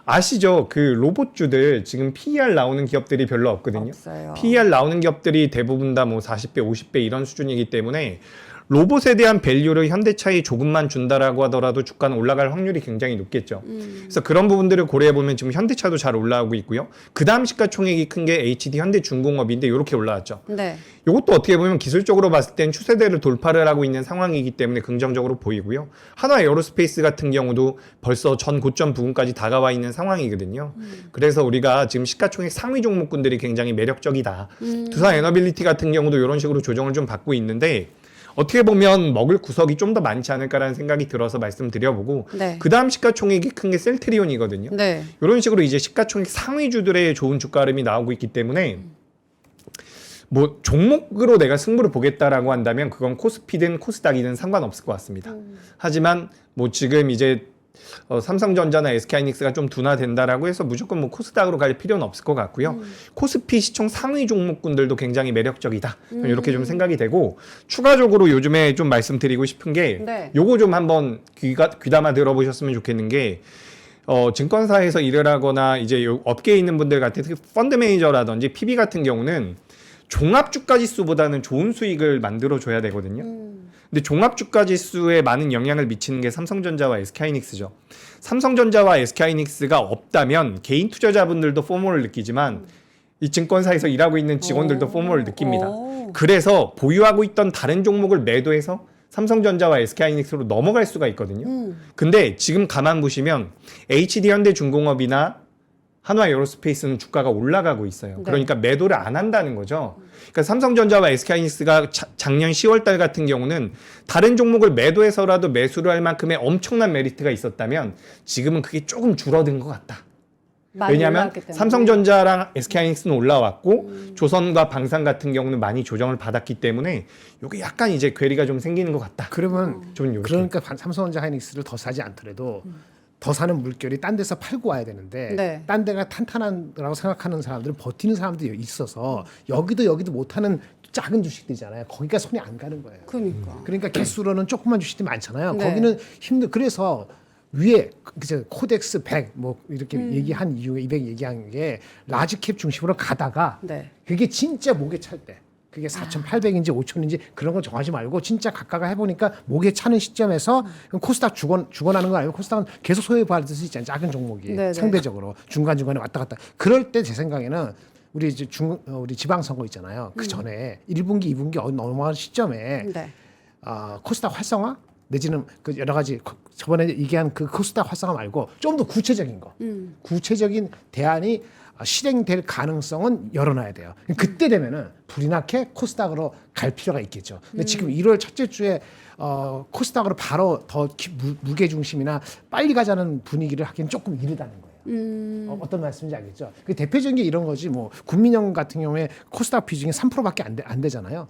아시죠? 그 로봇주들 지금 PER 나오는 기업들이 별로 없거든요. 없어요. PER 나오는 기업들이 대부분 다 뭐 40배, 50배 이런 수준이기 때문에 로봇에 대한 밸류를 현대차에 조금만 준다라고 하더라도 주가는 올라갈 확률이 굉장히 높겠죠. 그래서 그런 부분들을 고려해 보면 지금 현대차도 잘 올라오고 있고요. 그 다음 시가총액이 큰 게 HD 현대중공업인데 이렇게 올라왔죠. 네. 이것도 어떻게 보면 기술적으로 봤을 땐 추세대를 돌파를 하고 있는 상황이기 때문에 긍정적으로 보이고요. 한화 에어로스페이스 같은 경우도 벌써 전 고점 부근까지 다가와 있는 상황이거든요. 그래서 우리가 지금 시가총액 상위 종목군들이 굉장히 매력적이다. 두산 에너빌리티 같은 경우도 이런 식으로 조정을 좀 받고 있는데 어떻게 보면 먹을 구석이 좀 더 많지 않을까라는 생각이 들어서 말씀드려보고 네. 그 다음 시가총액이 큰 게 셀트리온이거든요. 네. 이런 식으로 이제 시가총액 상위주들의 좋은 주가 흐름이 나오고 있기 때문에 뭐 종목으로 내가 승부를 보겠다라고 한다면 그건 코스피든 코스닥이든 상관없을 것 같습니다. 하지만 뭐 지금 이제 삼성전자나 SK하이닉스가 좀 둔화된다라고 해서 무조건 뭐 코스닥으로 갈 필요는 없을 것 같고요. 코스피 시총 상위 종목군들도 굉장히 매력적이다. 이렇게 좀 생각이 되고 추가적으로 요즘에 좀 말씀드리고 싶은 게 네. 요거 좀 한번 귀담아 들어보셨으면 좋겠는 게 증권사에서 일을 하거나 이제 요 업계에 있는 분들 같은 특히 펀드 매니저라든지 PB 같은 경우는 종합주가지수보다는 좋은 수익을 만들어줘야 되거든요. 근데 종합주가지수에 많은 영향을 미치는 게 삼성전자와 SK하이닉스죠. 삼성전자와 SK하이닉스가 없다면 개인 투자자분들도 포모를 느끼지만 이 증권사에서 일하고 있는 직원들도 포모를 느낍니다. 그래서 보유하고 있던 다른 종목을 매도해서 삼성전자와 SK하이닉스로 넘어갈 수가 있거든요. 근데 지금 가만 보시면 HD현대중공업이나 한화 에어로스페이스는 주가가 올라가고 있어요. 네. 그러니까 매도를 안 한다는 거죠. 그러니까 삼성전자와 SK하이닉스가 작년 10월 달 같은 경우는 다른 종목을 매도해서라도 매수를 할 만큼의 엄청난 메리트가 있었다면 지금은 그게 조금 줄어든 것 같다. 많이 왜냐하면 올라왔기 때문에. 삼성전자랑 SK하이닉스는 올라왔고 조선과 방산 같은 경우는 많이 조정을 받았기 때문에 이게 약간 이제 괴리가 좀 생기는 것 같다. 그러면 좀 요렇게. 그러니까 삼성전자 하이닉스를 더 사지 않더라도 더 사는 물결이 딴 데서 팔고 와야 되는데 네. 딴 데가 탄탄하다고 생각하는 사람들은 버티는 사람들이 있어서 여기도 못하는 작은 주식들이잖아요. 거기가 손이 안 가는 거예요. 그러니까 개수로는 조그만 주식들이 많잖아요. 네. 거기는 그래서 위에 그저 코덱스 100 뭐 이렇게 얘기한 이유에 200 얘기한 게 라지캡 중심으로 가다가 네. 그게 진짜 목에 찰 때 그게 4,800인지 5,000인지 그런 거 정하지 말고 진짜 가까가 해보니까 목에 차는 시점에서 코스닥 죽어나는 거 아니고 코스닥은 계속 소외받을 수 있잖아요. 작은 종목이 네네. 상대적으로 중간중간에 왔다 갔다. 그럴 때 제 생각에는 우리 이제 우리 지방선거 있잖아요. 그 전에 1분기, 2분기 넘어가는 시점에 네. 코스닥 활성화 내지는 그 여러 가지 저번에 얘기한 그 코스닥 활성화 말고 좀 더 구체적인 거, 구체적인 대안이 실행될 가능성은 열어놔야 돼요. 그때 되면은 불이 나게 코스닥으로 갈 필요가 있겠죠. 근데 지금 1월 첫째 주에 코스닥으로 바로 더 무게 중심이나 빨리 가자는 분위기를 하기는 조금 이르다는 거예요. 어떤 말씀인지 알겠죠? 그 대표적인 게 이런 거지. 뭐 국민형 같은 경우에 코스닥 비중이 3%밖에 안 되잖아요.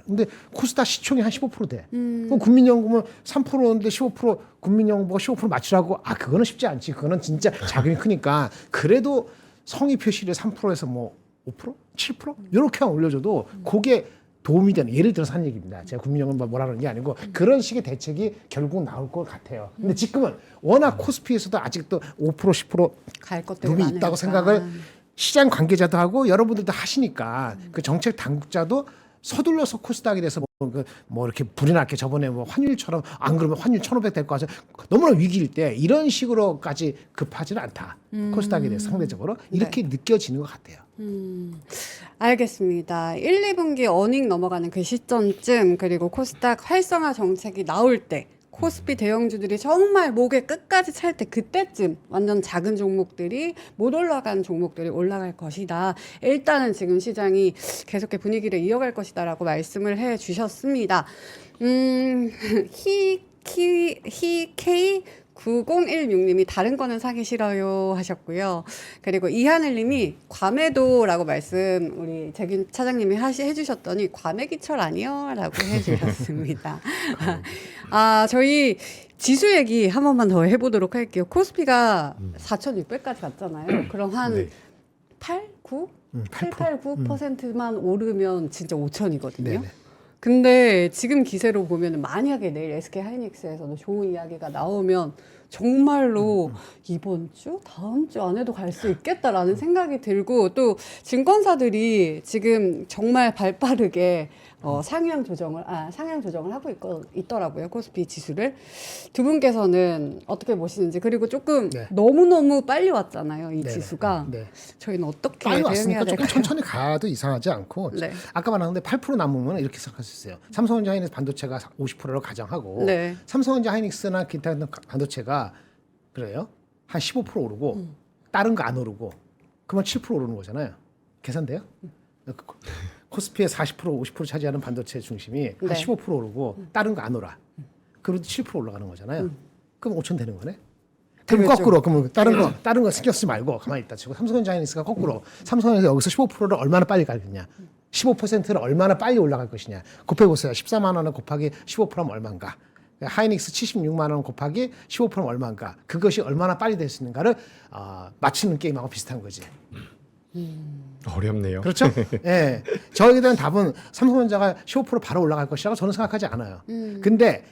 근데 코스닥 시총이 한 15% 돼. 그럼 국민연금은 3%인데 15% 국민연금보고 15% 맞추라고 그거는 쉽지 않지. 그거는 진짜 자금이 크니까 그래도 성의 표시를 3%에서 뭐 5%, 7% 이렇게만 올려줘도 그게 도움이 되는 예를 들어서 한 얘기입니다. 제가 국민연금 뭐라 그러는 게 아니고 그런 식의 대책이 결국 나올 것 같아요. 근데 지금은 워낙 코스피에서도 아직도 5%, 10% 갈 것들이 룸이 많으니까. 있다고 생각을 시장 관계자도 하고 여러분들도 하시니까 그 정책 당국자도 서둘러서 코스닥에 대해서 뭐 이렇게 불이 났게 저번에 뭐 환율처럼 안 그러면 환율 1,500 될 거 같아서 너무나 위기일 때 이런 식으로까지 급하지는 않다. 코스닥에 대해서 상대적으로 이렇게 느껴지는 것 같아요. 알겠습니다. 1, 2분기 어닝 넘어가는 그 시점쯤 그리고 코스닥 활성화 정책이 나올 때 코스피 대형주들이 정말 목에 끝까지 찰 때 그때쯤 완전 작은 종목들이 못 올라간 종목들이 올라갈 것이다. 일단은 지금 시장이 계속해 분위기를 이어갈 것이다라고 말씀을 해 주셨습니다. 히K 9016님이 다른 거는 사기 싫어요 하셨고요. 그리고 이하늘님이 과메도라고 말씀 우리 재균 차장님이 해주셨더니 과메기철 아니요? 라고 해주셨습니다. 저희 지수 얘기 한 번만 더 해보도록 할게요. 코스피가 4,600까지 갔잖아요. 그럼 한 네. 8, 9? 8%. 8, 9%만 오르면 진짜 5천이거든요. 네네. 근데 지금 기세로 보면 만약에 내일 SK 하이닉스에서도 좋은 이야기가 나오면 정말로 이번 주, 다음 주 안에도 갈 수 있겠다라는 생각이 들고 또 증권사들이 지금 정말 발빠르게 상향 조정을 하고 있더라고요. 코스피 지수를. 두 분께서는 어떻게 보시는지 그리고 조금 네. 너무너무 빨리 왔잖아요. 이 네네. 지수가. 네. 저희는 어떻게 빨리 대응해야 왔으니까 조금 될까요? 천천히 가도 이상하지 않고 네. 아까 말했는데 8% 남으면 이렇게 생각할 수 있어요. 삼성전자 하이닉스 반도체가 50%를 가정하고 네. 삼성전자 하이닉스나 기타 반도체가 그래요? 한 15% 오르고 다른 거 안 오르고 그러면 7% 오르는 거잖아요. 계산돼요? 코스피의 40% 50% 차지하는 반도체 중심이 한 네. 15% 오르고 다른 거 안 오라. 그래도 7% 올라가는 거잖아요. 그럼 5천 되는 거네. 그럼 그렇죠. 거꾸로 그러면 다른 거 신경 쓰지 말고 가만히 있다 치고 삼성전자 하이닉스가 거꾸로 삼성전자 여기서 15%를 얼마나 빨리 가겠냐. 15%를 얼마나 빨리 올라갈 것이냐. 곱해 보세요. 14만 원 곱하기 15%면 얼마인가. 하이닉스 76만 원 곱하기 15%면 얼마인가. 그것이 얼마나 빨리 될 수 있는가를 맞추는 게임하고 비슷한 거지. 어렵네요. 그렇죠? 예. 저에 대한 답은 삼성전자가 15% 바로 올라갈 것이라고 저는 생각하지 않아요. 근데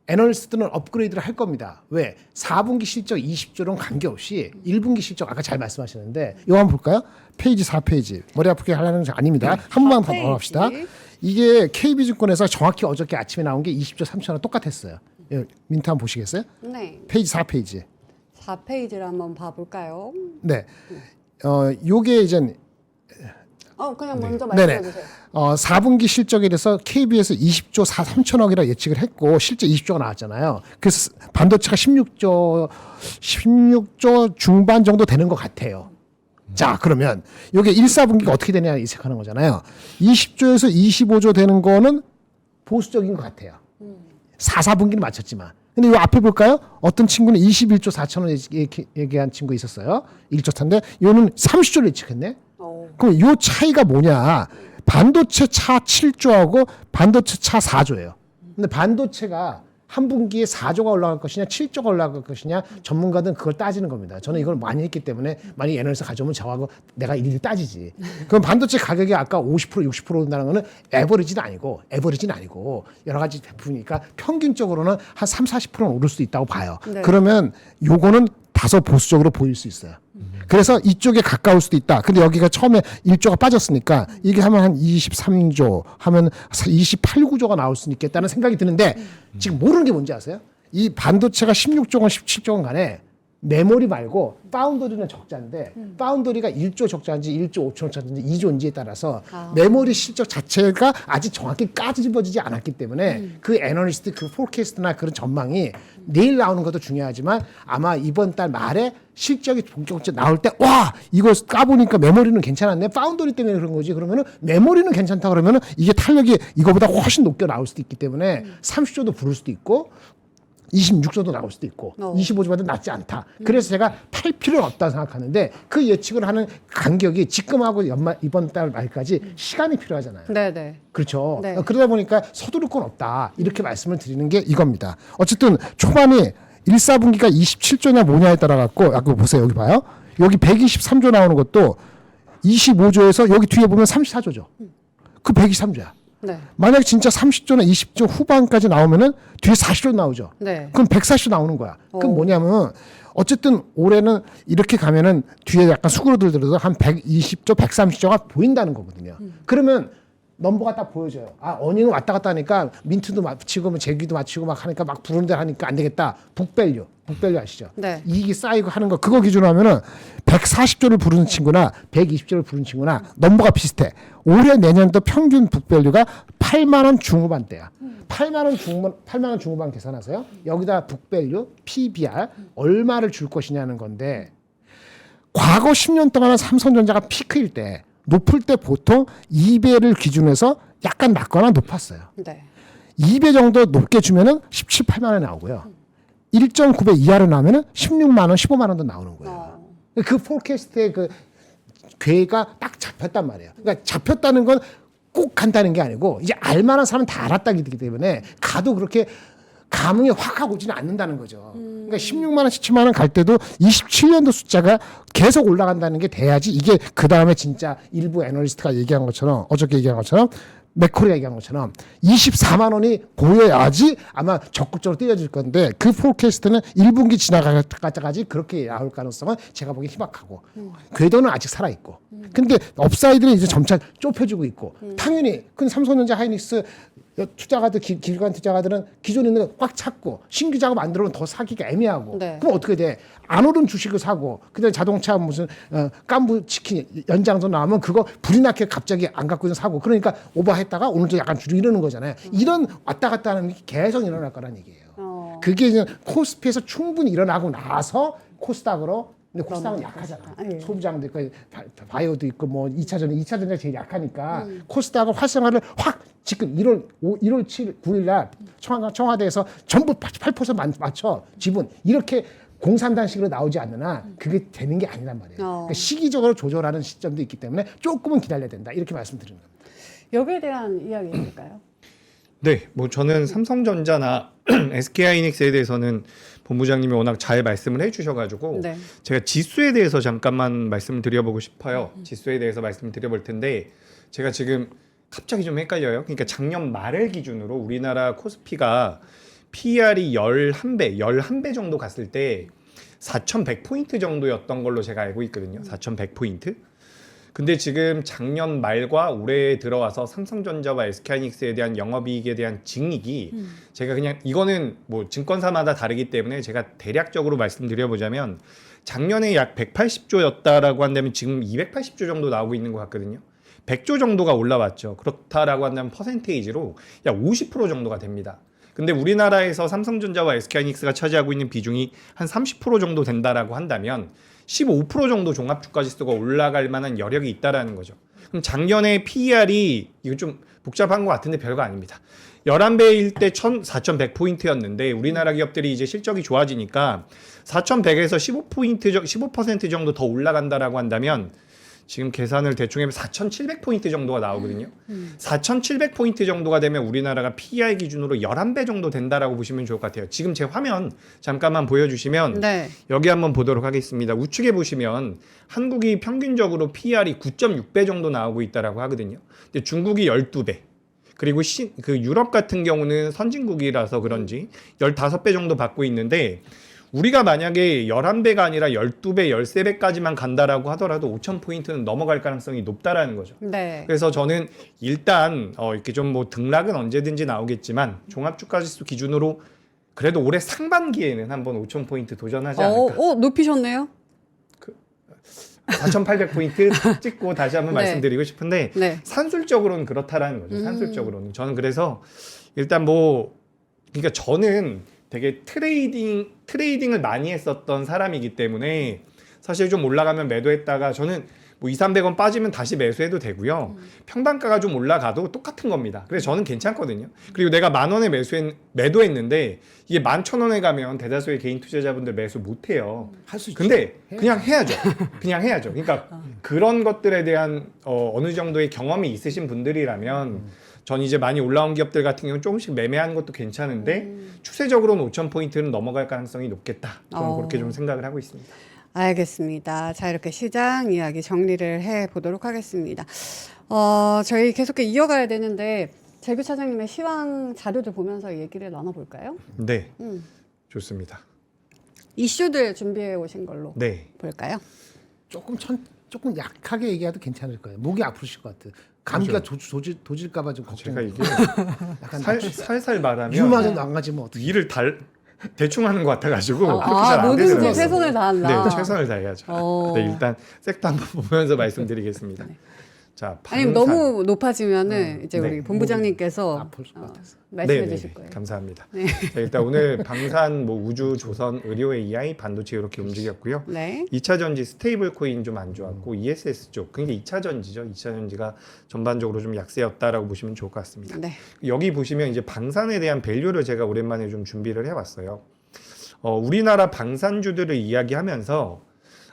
애널리스트는 업그레이드를 할 겁니다. 왜? 4분기 실적 20조랑 관계없이 1분기 실적 아까 잘 말씀하셨는데 이거 한번 볼까요? 페이지 4페이지. 머리 아프게 하려는 거 아닙니다. 한 번만 더 합시다. 이게 KB증권에서 정확히 어저께 아침에 나온 게 20조 3천원 똑같았어요. 예, 민트 한번 보시겠어요? 네. 페이지 4페이지. 4페이지를 한번 봐볼까요? 네. 요게 이제 그냥 먼저 네네. 말씀해 주세요. 4분기 실적에 대해서 KB에서 20조 3천억이라 예측을 했고 실제 20조가 나왔잖아요. 그래서 반도체가 16조 중반 정도 되는 것 같아요. 자, 그러면 이게 1, 4분기가 어떻게 되냐 예측하는 거잖아요. 20조에서 25조 되는 거는 보수적인 것 같아요. 4, 4분기는 맞췄지만. 근데 이 앞에 볼까요? 어떤 친구는 21조 4천원 얘기한 친구 있었어요. 1조 차인데 이거는 30조를 예측했네. 그럼 이 차이가 뭐냐? 반도체 차 7조하고 반도체 차 4조예요. 근데 반도체가 한 분기에 4조가 올라갈 것이냐 7조가 올라갈 것이냐 전문가들은 그걸 따지는 겁니다. 저는 이걸 많이 했기 때문에 만약에 애널리스트 가져오면 저하고 내가 일일이 따지지. 그럼 반도체 가격이 아까 50% 60% 오른다는 거는 에버리지는 아니고 여러 가지 부분이니까 평균적으로는 한 3, 40%는 오를 수 있다고 봐요. 네. 그러면 요거는 다소 보수적으로 보일 수 있어요. 그래서 이쪽에 가까울 수도 있다. 근데 여기가 처음에 1조가 빠졌으니까 이게 하면 한 23조 하면 28, 9조가 나올 수 있겠다는 생각이 드는데 지금 모르는 게 뭔지 아세요? 이 반도체가 16조건 17조건 간에 메모리 말고 파운더리는 적자인데 파운더리가 1조 적자인지 1조 5천 적자인지 2조인지에 따라서 메모리 실적 자체가 아직 정확히 까집어지지 않았기 때문에 그 애널리스트 그 포캐스트나 그런 전망이 내일 나오는 것도 중요하지만 아마 이번 달 말에 실적이 본격적으로 나올 때 와 이거 까보니까 메모리는 괜찮았네 파운더리 때문에 그런 거지 그러면은 메모리는 괜찮다 그러면은 이게 탄력이 이거보다 훨씬 높게 나올 수도 있기 때문에 30조도 부를 수도 있고 26조도 나올 수도 있고 25조보다 낫지 않다. 그래서 제가 팔 필요는 없다고 생각하는데 그 예측을 하는 간격이 지금하고 이번 달 말까지 시간이 필요하잖아요. 네네. 그렇죠. 네. 그러다 보니까 서두를 건 없다. 이렇게 말씀을 드리는 게 이겁니다. 어쨌든 초반에 1, 4분기가 27조냐 뭐냐에 따라 갖고 아까 보세요. 여기 봐요. 여기 123조 나오는 것도 25조에서 여기 뒤에 보면 34조죠. 그 123조야. 네. 만약 진짜 30조나 20조 후반까지 나오면은 뒤에 40조 나오죠. 네. 그럼 140조 나오는 거야. 그럼 뭐냐면 어쨌든 올해는 이렇게 가면은 뒤에 약간 수그러들어서 한 120조, 130조가 보인다는 거거든요. 그러면 넘버가 딱 보여져요. 아, 어닝은 왔다 갔다 하니까 민트도 맞추고 뭐 제기도 맞추고 막 하니까 막 부르는 대로 하니까 안 되겠다. 북밸류 아시죠? 네. 이익이 쌓이고 하는 거 그거 기준으로 하면은 140조를 부르는 친구나 120조를 부르는 친구나 넘버가 비슷해. 올해 내년도 평균 북밸류가 8만 원 중후반대야. 8만 원 중후반 계산하세요. 여기다 북밸류, PBR 얼마를 줄 것이냐는 건데 과거 10년 동안은 삼성전자가 피크일 때 높을 때 보통 2배를 기준해서 약간 낮거나 높았어요. 네. 2배 정도 높게 주면은 17, 8만 원이 나오고요. 1.9배 이하로 나오면은 16만 원, 15만 원도 나오는 거예요. 그 포캐스트의 그 궤가 딱 잡혔단 말이에요. 그러니까 잡혔다는 건 꼭 간다는 게 아니고 이제 알만한 사람은 다 알았다기 때문에 가도 그렇게 감흥이 확 하고 오지는 않는다는 거죠. 그러니까 16만 원, 17만 원 갈 때도 27년도 숫자가 계속 올라간다는 게 돼야지 이게 그 다음에 진짜 일부 애널리스트가 얘기한 것처럼 어저께 얘기한 것처럼 맥코리가 얘기한 것처럼 24만 원이 보여야지 아마 적극적으로 뛰어질 건데 그 포캐스트는 1분기 지나가까지 그렇게 나올 가능성은 제가 보기엔 희박하고 궤도는 아직 살아있고 근데 업사이드는 이제 점차 좁혀지고 있고 당연히 그 삼성전자 하이닉스 투자가들 기관 투자가들은 기존에 있는 거 꽉 찾고 신규 작업 안 들어오면 더 사기가 애매하고 네. 그럼 어떻게 돼? 안 오른 주식을 사고 그다음에 자동차 무슨 깐부 치킨 연장선 나오면 그거 불이 나게 갑자기 안 갖고 있는 사고 그러니까 오버했다가 오늘 좀 약간 줄이 이러는 거잖아요. 이런 왔다 갔다 하는 게 계속 일어날 거란 얘기예요. 그게 이제 코스피에서 충분히 일어나고 나서 코스닥으로 근데 코스닥은 약하잖아. 예. 소비자도 있고 바이오도 있고 뭐 2차전지가 제일 약하니까 코스닥은 활성화를 확 지금 1월 7일 9일 날 청와대에서 전부 8% 맞춰 지분 이렇게 공산당식으로 나오지 않느나 그게 되는 게 아니란 말이에요. 그러니까 시기적으로 조절하는 시점도 있기 때문에 조금은 기다려야 된다. 이렇게 말씀드리는 겁니다. 여기에 대한 이야기 있을까요? 네, 뭐 저는 삼성전자나 SK하이닉스에 대해서는 본부장님이 워낙 잘 말씀을 해주셔가지고 네. 제가 지수에 대해서 잠깐만 말씀을 드려보고 싶어요. 지수에 대해서 말씀을 드려볼 텐데 제가 지금 갑자기 좀 헷갈려요. 그러니까 작년 말을 기준으로 우리나라 코스피가 PER이 11배 정도 갔을 때 4,100포인트 정도였던 걸로 제가 알고 있거든요. 4,100포인트. 근데 지금 작년 말과 올해 들어와서 삼성전자와 SK하이닉스에 대한 영업이익에 대한 증익이 제가 그냥 이거는 뭐 증권사마다 다르기 때문에 제가 대략적으로 말씀드려보자면 작년에 약 180조였다라고 한다면 지금 280조 정도 나오고 있는 것 같거든요. 100조 정도가 올라왔죠. 그렇다라고 한다면 퍼센테이지로 약 50% 정도가 됩니다. 근데 우리나라에서 삼성전자와 SK하이닉스가 차지하고 있는 비중이 한 30% 정도 된다라고 한다면 15% 정도 종합주가지수가 올라갈 만한 여력이 있다라는 거죠. 그럼 작년에 PER이 이거 좀 복잡한 것 같은데 별거 아닙니다. 11배일 때 4,100포인트였는데 우리나라 기업들이 이제 실적이 좋아지니까 4,100에서 15% 정도 더 올라간다라고 한다면 지금 계산을 대충 해보면 4,700포인트 정도가 나오거든요. 4,700포인트 정도가 되면 우리나라가 PER 기준으로 11배 정도 된다라고 보시면 좋을 것 같아요. 지금 제 화면 잠깐만 보여주시면 네. 여기 한번 보도록 하겠습니다. 우측에 보시면 한국이 평균적으로 PER이 9.6배 정도 나오고 있다라고 하거든요. 근데 중국이 12배. 그리고 그 유럽 같은 경우는 선진국이라서 그런지 15배 정도 받고 있는데 우리가 만약에 11배가 아니라 12배, 13배까지만 간다라고 하더라도 5,000포인트는 넘어갈 가능성이 높다라는 거죠. 네. 그래서 저는 일단 이렇게 좀 뭐 등락은 언제든지 나오겠지만 종합주가지수 기준으로 그래도 올해 상반기에는 한번 5,000포인트 도전하지 않을까. 높이셨네요. 4,800포인트 찍고 다시 한번 네. 말씀드리고 싶은데 네. 산술적으로는 그렇다라는 거죠. 산술적으로는. 저는 그래서 일단 뭐 그러니까 저는 되게 트레이딩을 많이 했었던 사람이기 때문에 사실 좀 올라가면 매도했다가 저는 뭐 200~300원 빠지면 다시 매수해도 되고요. 평단가가 좀 올라가도 똑같은 겁니다. 그래서 저는 괜찮거든요. 그리고 내가 10,000원에 매도했는데 이게 11,000원에 가면 대다수의 개인 투자자분들 매수 못해요. 할 수 있죠. 근데 그냥 해야죠. 그냥 해야죠. 그러니까 그런 것들에 대한 어느 정도의 경험이 있으신 분들이라면 전 이제 많이 올라온 기업들 같은 경우는 조금씩 매매하는 것도 괜찮은데 추세적으로는 5,000포인트는 넘어갈 가능성이 높겠다. 저는 그렇게 좀 생각을 하고 있습니다. 알겠습니다. 자, 이렇게 시장 이야기 정리를 해 보도록 하겠습니다. 저희 계속 이어가야 되는데 재규 차장님의 시황 자료들 보면서 얘기를 나눠볼까요? 네, 좋습니다. 이슈들 준비해 오신 걸로 네. 볼까요? 조금 약하게 얘기해도 괜찮을 거예요. 목이 아프실 것 같아요. 감기가 도질까봐 좀 제가 걱정돼요. 이게 약간 살살 말하면 유마저 안 가지면 어떻게? 일을 대충 하는 것 같아가지고 그렇게 잘안 뭐든지 되더라고요. 최선을 다한다. 네, 최선을 다해야죠. 네, 일단 섹터 한번 보면서 말씀드리겠습니다. 자, 아니면 너무 높아지면은 이제 네. 우리 본부장님께서 아플 것 같아서. 말씀해 주실 거예요. 감사합니다. 네. 자, 일단 오늘 방산, 우주, 조선, 의료 AI, 반도체 이렇게 움직였고요. 네. 2차 전지 스테이블 코인 좀 안 좋았고 ESS 쪽, 그러니까 2차 전지죠. 2차 전지가 전반적으로 좀 약세였다라고 보시면 좋을 것 같습니다. 네. 여기 보시면 이제 방산에 대한 밸류를 제가 오랜만에 좀 준비를 해왔어요. 우리나라 방산주들을 이야기하면서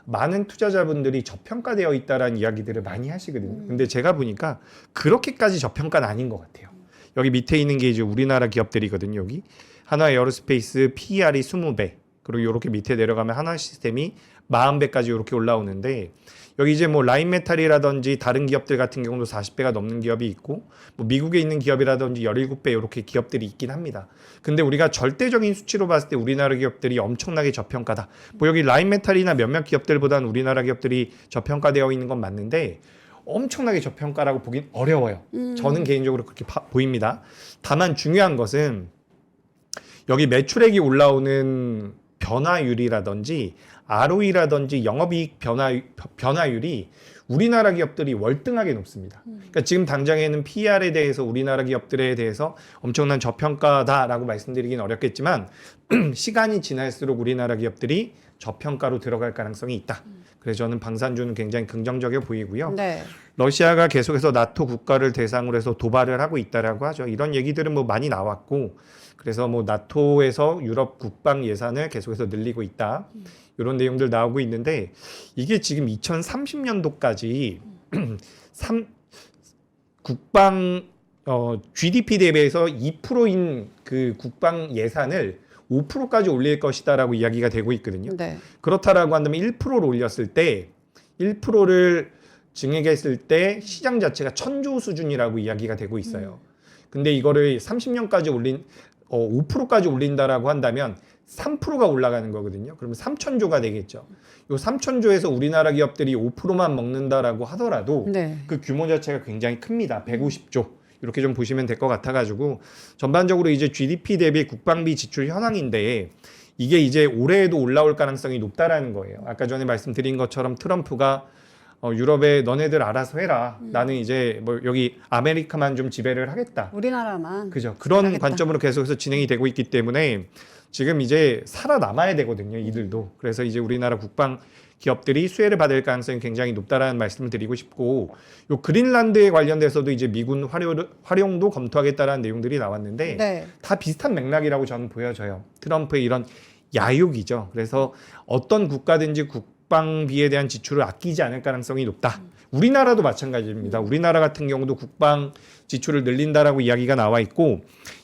많은 투자자분들이 저평가되어 있다라는 이야기들을 많이 하시거든요. 근데 제가 보니까 그렇게까지 저평가는 아닌 것 같아요. 여기 밑에 있는 게 이제 우리나라 기업들이거든요. 여기 한화 에어로스페이스 PER이 20배, 그리고 이렇게 밑에 내려가면 한화 시스템이 40배까지 이렇게 올라오는데, 여기 이제 뭐 라인메탈이라든지 다른 기업들 같은 경우도 40배가 넘는 기업이 있고, 뭐 미국에 있는 기업이라든지 17배 이렇게 기업들이 있긴 합니다. 근데 우리가 절대적인 수치로 봤을 때 우리나라 기업들이 엄청나게 저평가다. 뭐 여기 라인메탈이나 몇몇 기업들보다는 우리나라 기업들이 저평가되어 있는 건 맞는데 엄청나게 저평가라고 보긴 어려워요. 저는 개인적으로 그렇게 보입니다. 다만 중요한 것은 여기 매출액이 올라오는 변화율이라든지 ROE라든지 영업이익 변화율이 우리나라 기업들이 월등하게 높습니다. 그러니까 지금 당장에는 PER에 대해서 우리나라 기업들에 대해서 엄청난 저평가다라고 말씀드리긴 어렵겠지만 시간이 지날수록 우리나라 기업들이 저평가로 들어갈 가능성이 있다. 그래서 저는 방산주는 굉장히 긍정적이어 보이고요. 네. 러시아가 계속해서 나토 국가를 대상으로 해서 도발을 하고 있다라고 하죠. 이런 얘기들은 뭐 많이 나왔고, 그래서 뭐 나토에서 유럽 국방 예산을 계속해서 늘리고 있다. 이런 내용들 나오고 있는데, 이게 지금 2030년도까지 국방 GDP 대비해서 2%인 그 국방 예산을 5%까지 올릴 것이다라고 이야기가 되고 있거든요. 네. 그렇다라고 한다면 1%를 올렸을 때 1%를 증액했을 때 시장 자체가 1000조 수준이라고 이야기가 되고 있어요. 근데 이거를 30년까지 5%까지 올린다라고 한다면 3%가 올라가는 거거든요. 그러면 3,000조가 되겠죠. 요 3,000조에서 우리나라 기업들이 5%만 먹는다라고 하더라도 네. 그 규모 자체가 굉장히 큽니다. 150조. 이렇게 좀 보시면 될 것 같아가지고 전반적으로 이제 GDP 대비 국방비 지출 현황인데 이게 이제 올해에도 올라올 가능성이 높다라는 거예요. 아까 전에 말씀드린 것처럼 트럼프가 유럽에 너네들 알아서 해라. 나는 이제 뭐 여기 아메리카만 좀 지배를 하겠다. 우리나라만. 그죠. 그런 잘하겠다. 관점으로 계속해서 진행이 되고 있기 때문에 지금 이제 살아남아야 되거든요. 이들도. 그래서 이제 우리나라 국방 기업들이 수혜를 받을 가능성이 굉장히 높다라는 말씀을 드리고 싶고, 요 그린란드에 관련돼서도 이제 미군 활용도 검토하겠다라는 내용들이 나왔는데 네. 다 비슷한 맥락이라고 저는 보여져요. 트럼프의 이런 야욕이죠. 그래서 어떤 국가든지 국방비에 대한 지출을 아끼지 않을 가능성이 높다. 우리나라도 마찬가지입니다. 우리나라 같은 경우도 국방 지출을 늘린다라고 이야기가 나와 있고,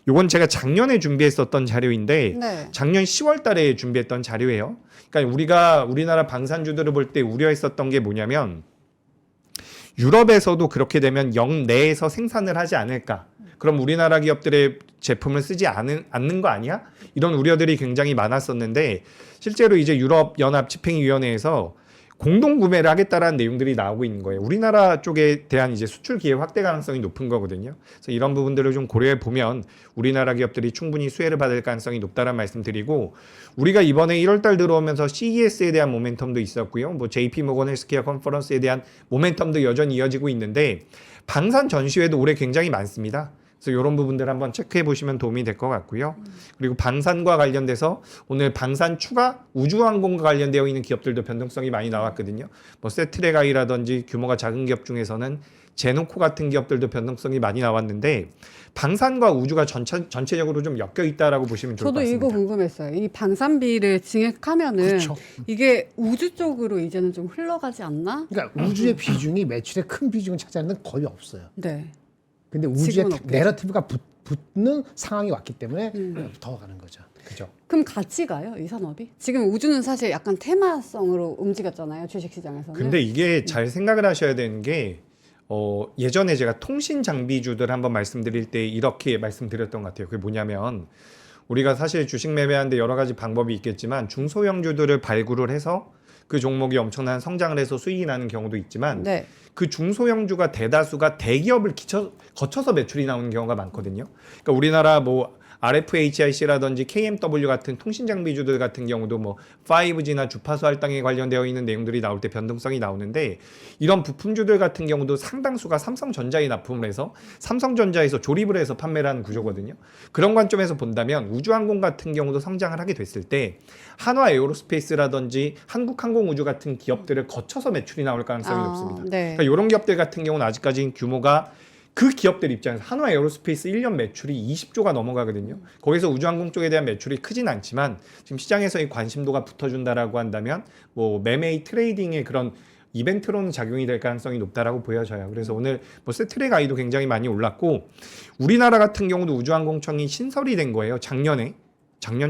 요건 제가 작년에 준비했었던 자료인데 네. 작년 10월 달에 준비했던 자료예요. 그러니까 우리나라 방산주들을 볼 때 우려했었던 게 뭐냐면 유럽에서도 그렇게 되면 영내에서 생산을 하지 않을까. 그럼 우리나라 기업들의 제품을 쓰지 않는 거 아니야? 이런 우려들이 굉장히 많았었는데 실제로 이제 유럽연합 집행위원회에서 공동 구매를 하겠다라는 내용들이 나오고 있는 거예요. 우리나라 쪽에 대한 이제 수출 기회 확대 가능성이 높은 거거든요. 그래서 이런 부분들을 좀 고려해 보면 우리나라 기업들이 충분히 수혜를 받을 가능성이 높다는 말씀드리고, 우리가 이번에 1월 달 들어오면서 CES에 대한 모멘텀도 있었고요. 뭐 JP 모건 헬스케어 컨퍼런스에 대한 모멘텀도 여전히 이어지고 있는데 방산 전시회도 올해 굉장히 많습니다. 그래서 이런 부분들 한번 체크해 보시면 도움이 될 것 같고요. 그리고 방산과 관련돼서 오늘 방산 추가 우주항공과 관련되어 있는 기업들도 변동성이 많이 나왔거든요. 뭐 세트레가이라든지 규모가 작은 기업 중에서는 제노코 같은 기업들도 변동성이 많이 나왔는데 방산과 우주가 전체적으로 좀 엮여 있다라고 보시면 좋을 것 저도 같습니다. 이거 궁금했어요. 이 방산비를 증액하면은 그렇죠. 이게 우주 쪽으로 이제는 좀 흘러가지 않나? 그러니까 우주의 비중이 매출의 큰 비중을 차지하는 건 거의 없어요. 네. 근데 우주의 지금은 없겠죠. 내러티브가 붙는 상황이 왔기 때문에 더 가는 거죠. 그죠? 그럼 같이 가요, 이 산업이? 지금 우주는 사실 약간 테마성으로 움직였잖아요, 주식시장에서는. 근데 이게 잘 생각을 하셔야 되는 게 예전에 제가 통신 장비주들 한번 말씀드릴 때 이렇게 말씀드렸던 것 같아요. 그게 뭐냐면 우리가 사실 주식 매매하는데 여러 가지 방법이 있겠지만 중소형주들을 발굴을 해서 그 종목이 엄청난 성장을 해서 수익이 나는 경우도 있지만 네. 그 중소형주가 대다수가 대기업을 거쳐서 매출이 나오는 경우가 많거든요. 그러니까 우리나라 뭐 RFHIC라든지 KMW 같은 통신 장비주들 같은 경우도 뭐 5G나 주파수 할당에 관련되어 있는 내용들이 나올 때 변동성이 나오는데 이런 부품주들 같은 경우도 상당수가 삼성전자에 납품을 해서 삼성전자에서 조립을 해서 판매를 하는 구조거든요. 그런 관점에서 본다면 우주항공 같은 경우도 성장을 하게 됐을 때 한화 에어로스페이스라든지 한국항공우주 같은 기업들을 거쳐서 매출이 나올 가능성이 높습니다. 네. 그러니까 이런 기업들 같은 경우는 아직까지 규모가 그 기업들 입장에서 한화 에어로스페이스 1년 매출이 20조가 넘어가거든요. 거기서 우주항공 쪽에 대한 매출이 크진 않지만 지금 시장에서의 관심도가 붙어준다라고 한다면 뭐 매매의 트레이딩의 그런 이벤트로는 작용이 될 가능성이 높다라고 보여져요. 그래서 오늘 뭐 세트랙 아이도 굉장히 많이 올랐고 우리나라 같은 경우도 우주항공청이 신설이 된 거예요.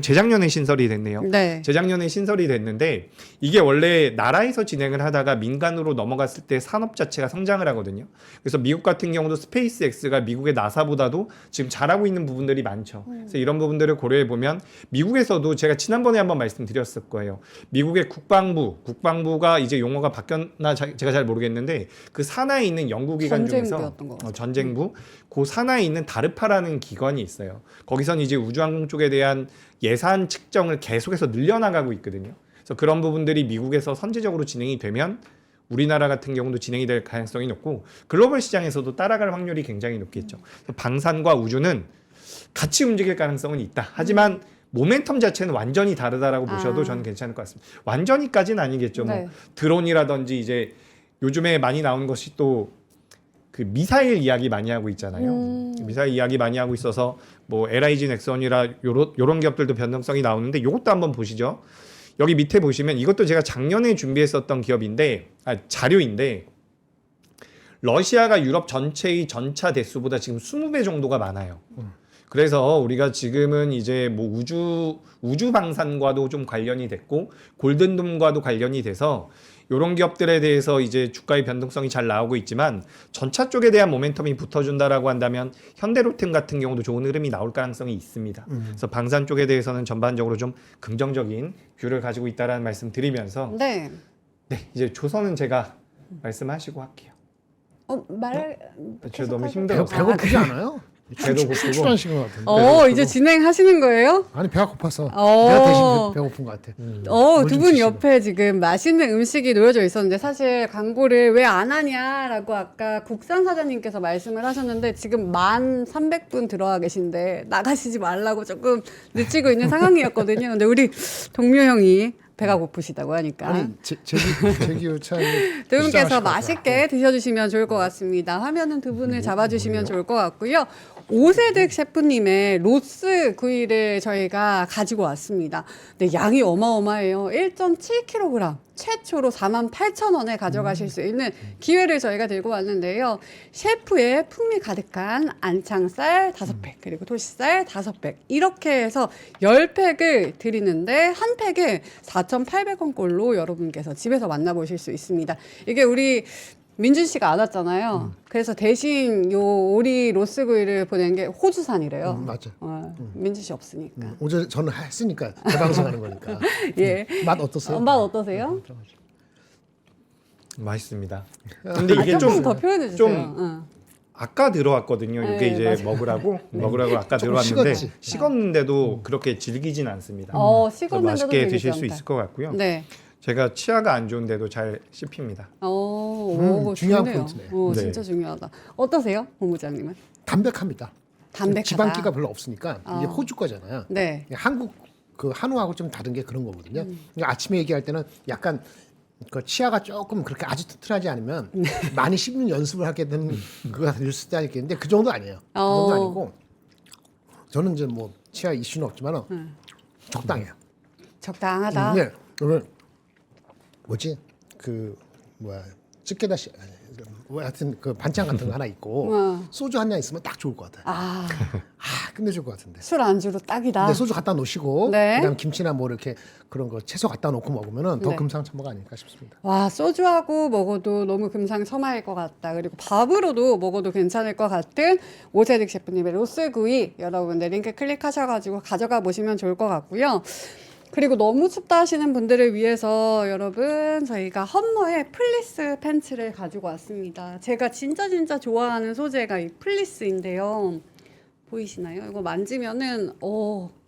재작년에 신설이 됐네요. 네. 재작년에 신설이 됐는데 이게 원래 나라에서 진행을 하다가 민간으로 넘어갔을 때 산업 자체가 성장을 하거든요. 그래서 미국 같은 경우도 스페이스X가 미국의 나사보다도 지금 잘하고 있는 부분들이 많죠. 그래서 이런 부분들을 고려해 보면 미국에서도 제가 지난번에 한번 말씀드렸을 거예요. 미국의 국방부가 이제 용어가 바뀌었나 제가 잘 모르겠는데 그 산하에 있는 연구기관 중에서 전쟁부였던 것 같아요. 전쟁부 그 산하에 있는 다르파라는 기관이 있어요. 거기서는 이제 우주항공 쪽에 대한 예산 측정을 계속해서 늘려나가고 있거든요. 그래서 그런 부분들이 미국에서 선제적으로 진행이 되면 우리나라 같은 경우도 진행이 될 가능성이 높고 글로벌 시장에서도 따라갈 확률이 굉장히 높겠죠. 그래서 방산과 우주는 같이 움직일 가능성은 있다. 하지만 모멘텀 자체는 완전히 다르다라고 보셔도 저는 괜찮을 것 같습니다. 완전히까지는 아니겠죠. 네. 뭐 드론이라든지 이제 요즘에 많이 나오는 것이 또 그 미사일 이야기 많이 하고 있잖아요. 미사일 이야기 많이 하고 있어서 뭐 LIG 넥슨이라 요런 기업들도 변동성이 나오는데 요것도 한번 보시죠. 여기 밑에 보시면 이것도 제가 작년에 준비했었던 기업인데 자료인데 러시아가 유럽 전체의 전차 대수보다 지금 20배 정도가 많아요. 그래서 우리가 지금은 이제 뭐 우주 방산과도 좀 관련이 됐고 골든돔과도 관련이 돼서 이런 기업들에 대해서 이제 주가의 변동성이 잘 나오고 있지만 전차 쪽에 대한 모멘텀이 붙어준다라고 한다면 현대로템 같은 경우도 좋은 흐름이 나올 가능성이 있습니다. 그래서 방산 쪽에 대해서는 전반적으로 좀 긍정적인 뷰를 가지고 있다라는 말씀 드리면서 네. 이제 조선은 제가 말씀하시고 할게요. 계속 너무 하세요. 힘들어서 배고프지 않아요? 배도 고프고. 출출하신 것 같은데. 이제 진행하시는 거예요? 아니 배가 고파서 어. 내가 대신 배고픈 것 같아. 물 두 좀 분 드시고. 옆에 지금 맛있는 음식이 놓여져 있었는데 사실 광고를 왜 안 하냐라고 아까 국산 사장님께서 말씀을 하셨는데 지금 1,300분 들어와 계신데 나가시지 말라고 조금 늦추고 있는 상황이었거든요. 근데 우리 동료 형이 배가 고프시다고 하니까 아니 제기요 차이. 두 분께서 맛있게 드셔주시면 좋을 것 같습니다. 화면은 두 분을 잡아주시면 좋을 것 같고요. 오세득 셰프님의 로스 구이를 저희가 가지고 왔습니다. 근데 양이 어마어마해요. 1.7kg. 최초로 48,000원에 가져가실 수 있는 기회를 저희가 들고 왔는데요. शे프의 풍미 가득한 안창살 5팩, 그리고 토시살 5팩. 이렇게 해서 10팩을 드리는데 한 팩에 4,800원꼴로 여러분께서 집에서 만나보실 수 있습니다. 이게 우리 민준 씨가 안 왔잖아요. 그래서 대신 요 오리 로스구이를 보낸 게 호주산이래요. 맞아. 민준 씨 없으니까. 어제 저는 했으니까 재방송하는 거니까. 예. 맛 어떠세요? 맛 어떠세요? 맛있습니다. 근데 이게 조금 좀 더 표현해 주세요. 좀 아까 들어왔거든요. 이게 네, 이제 맞아요. 먹으라고 아까 조금 들어왔는데 식었지. 식었는데도 그렇게 질기진 않습니다. 그래서 식었는데도 맛있게 되게 드실 수 좋다. 있을 것 같고요. 네. 제가 치아가 안 좋은데도 잘 씹힙니다. 중요한 좋네요. 포인트네. 네. 진짜 중요하다. 어떠세요, 본부장님은? 담백합니다. 담백하다. 지방기가 별로 없으니까 이게 호주 거잖아요. 네. 한국 그 한우하고 좀 다른 게 그런 거거든요. 그러니까 아침에 얘기할 때는 약간 그 치아가 조금 그렇게 아주 튼튼하지 않으면 많이 씹는 연습을 하게 되는 그가 될 수도 있겠는데 그 정도 아니에요. 그 정도 아니고 저는 이제 뭐 치아 이슈는 없지만 적당해요. 적당하다. 네. 오늘 뭐지 그 뭐야 찌개다시 뭐 하여튼 그 반찬 같은 거 하나 있고 소주 한 잔 있으면 딱 좋을 것 같아요. 끝내줄 것 같은데. 술 안주로 딱이다. 근데 소주 갖다 놓으시고 네. 그다음 김치나 뭐 이렇게 그런 거 채소 갖다 놓고 먹으면은 더 네. 금상첨화가 아닐까 싶습니다. 와, 소주하고 먹어도 너무 금상첨화일 것 같다. 그리고 밥으로도 먹어도 괜찮을 것 같은 오세득 셰프님의 로스구이 여러분들 링크 클릭하셔가지고 가져가 보시면 좋을 것 같고요. 그리고 너무 춥다 하시는 분들을 위해서 여러분 저희가 험머의 플리스 팬츠를 가지고 왔습니다. 제가 진짜 좋아하는 소재가 이 플리스인데요. 보이시나요? 이거 만지면은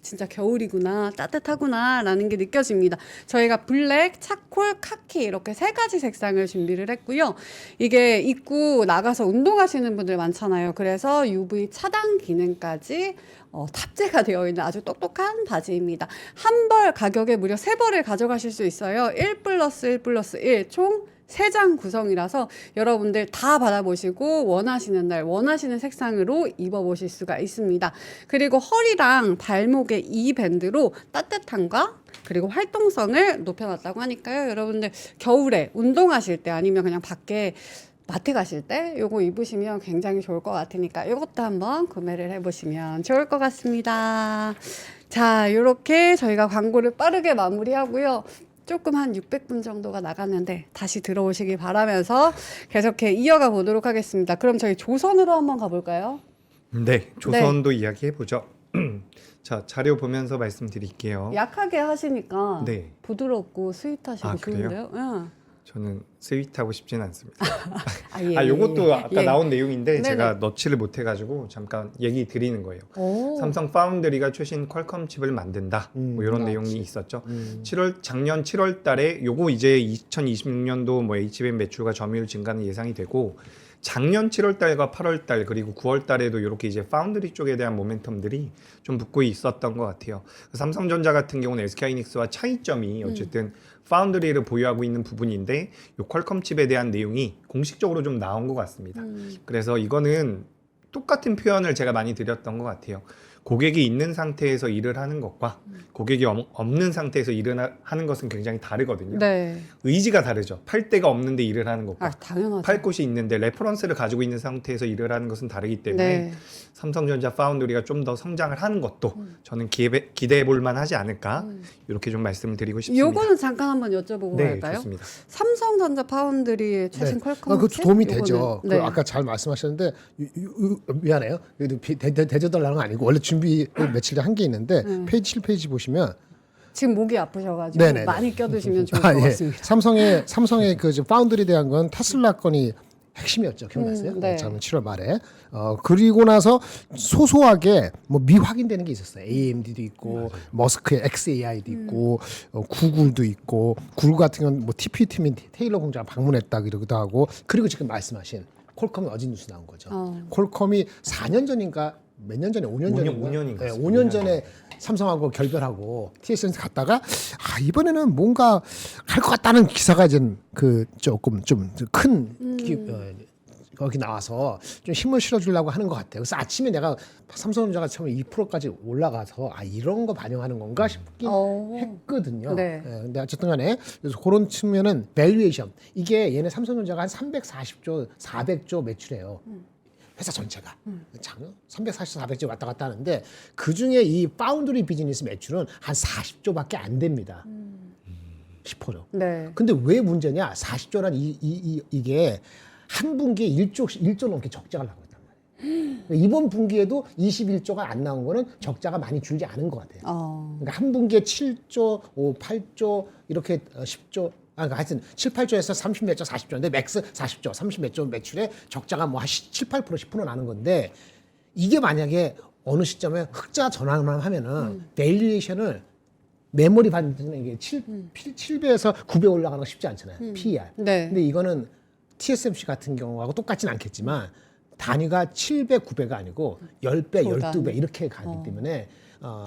진짜 겨울이구나, 따뜻하구나 라는 게 느껴집니다. 저희가 블랙, 차콜, 카키 이렇게 3가지 색상을 준비를 했고요. 이게 입고 나가서 운동하시는 분들 많잖아요. 그래서 UV 차단 기능까지 탑재가 되어 있는 아주 똑똑한 바지입니다. 한 벌 가격에 무려 3벌을 가져가실 수 있어요. 1+1+1 총 3장 구성이라서 여러분들 다 받아보시고 원하시는 날 원하시는 색상으로 입어보실 수가 있습니다. 그리고 허리랑 발목의 이 밴드로 따뜻함과 그리고 활동성을 높여놨다고 하니까요. 여러분들 겨울에 운동하실 때 아니면 그냥 밖에 마트 가실 때 요거 입으시면 굉장히 좋을 것 같으니까 이것도 한번 구매를 해보시면 좋을 것 같습니다. 자, 요렇게 저희가 광고를 빠르게 마무리하고요. 조금 한 600분 정도가 나갔는데 다시 들어오시길 바라면서 계속해 이어가 보도록 하겠습니다. 그럼 저희 조선으로 한번 가볼까요? 네, 조선도 이야기해보죠. 자, 자료 보면서 말씀드릴게요. 약하게 하시니까 네. 부드럽고 스윗하시고 아, 그래요? 좋은데요? 응. 저는 스윗하고 싶진 않습니다. 예, 요것도 아까 예. 나온 내용인데 네네. 제가 넣지를 못해가지고 잠깐 얘기 드리는 거예요. 오. 삼성 파운드리가 최신 퀄컴 칩을 만든다. 뭐 이런 내용이 있었죠. 작년 7월 달에 요거 이제 2026년도 뭐 HBM 매출과 점유율 증가는 예상이 되고 작년 7월 달과 8월 달 그리고 9월 달에도 이렇게 이제 파운드리 쪽에 대한 모멘텀들이 좀 붙고 있었던 것 같아요. 삼성전자 같은 경우는 SK하이닉스와 차이점이 어쨌든 파운드리를 보유하고 있는 부분인데 요 퀄컴 칩에 대한 내용이 공식적으로 좀 나온 것 같습니다. 그래서 이거는 똑같은 표현을 제가 많이 드렸던 것 같아요. 고객이 있는 상태에서 일을 하는 것과 고객이 없는 상태에서 일을 하는 것은 굉장히 다르거든요. 네. 의지가 다르죠. 팔 데가 없는데 일을 하는 것과 아, 당연하죠. 팔 곳이 있는데 레퍼런스를 가지고 있는 상태에서 일을 하는 것은 다르기 때문에 네. 삼성전자 파운드리가 좀 더 성장을 하는 것도 저는 기대해 볼 만하지 않을까 이렇게 좀 말씀을 드리고 싶습니다. 요거는 잠깐 한번 여쭤보고 네, 갈까요? 좋습니다. 삼성전자 파운드리의 최신 퀄컴 그 칩? 도움이 요거는- 되죠. 네. 그 아까 잘 말씀하셨는데 미안해요. 대저달라는 건 아니고 원래 준비 며칠 한 게 있는데 페이지 7페이지 보시면 지금 목이 아프셔가지고 네네네. 많이 껴드시면 좋을 아, 것 예. 같습니다. 삼성의 그 지금 파운드리에 대한 건 테슬라 건이 핵심이었죠. 기억나세요? 네. 작년 7월 말에. 그리고 나서 소소하게 뭐 미확인되는 게 있었어요. AMD도 있고 머스크의 XAI도 있고 구글도 있고 구글 같은 경우는 뭐 TP팀인 테일러 공장 방문했다 이러기도 하고 그리고 지금 말씀하신 콜컴이 어제 뉴스 나온 거죠. 콜컴이 4년 전인가 몇 년 전에 5년 전인가 5년인가 네, 5년 전에 삼성하고 결별하고 TSMC 갔다가 이번에는 뭔가 갈 것 같다는 기사가 이제 그 조금 좀 큰 거기 나와서 좀 힘을 실어주려고 하는 것 같아요. 그래서 아침에 내가 삼성전자가 처음에 2%까지 올라가서 이런 거 반영하는 건가 싶긴 했거든요. 네. 근데 어쨌든 간에 그래서 그런 측면은 밸류에이션 이게 얘네 삼성전자가 한 340조, 400조 매출해요. 회사 전체가 작년 340, 400조 왔다 갔다 하는데 그 중에 이 파운드리 비즈니스 매출은 한 40조밖에 안 됩니다. 10%죠. 네. 근데 왜 문제냐? 40조란 이게 한 분기에 1조 넘게 적자가 나고 있단 말이에요. 이번 분기에도 21조가 안 나온 거는 적자가 많많이 줄지 않은 것 같아요. 그러니까 한 분기에 7조, 8조 이렇게 10조 하여튼 7, 8조에서 30 몇 조, 40조인데 맥스 40조, 30 몇 조 매출에 적자가 뭐 한 7, 8%, 10% 나는 건데 이게 만약에 어느 시점에 흑자 전환만 하면은 밸류에이션을 메모리 받는 게 7배에서 9배 올라가는 거 쉽지 않잖아요. PER. 네. 근데 이거는 TSMC 같은 경우하고 똑같진 않겠지만 단위가 7배, 9배가 아니고 10배, 보다. 12배 이렇게 가기 때문에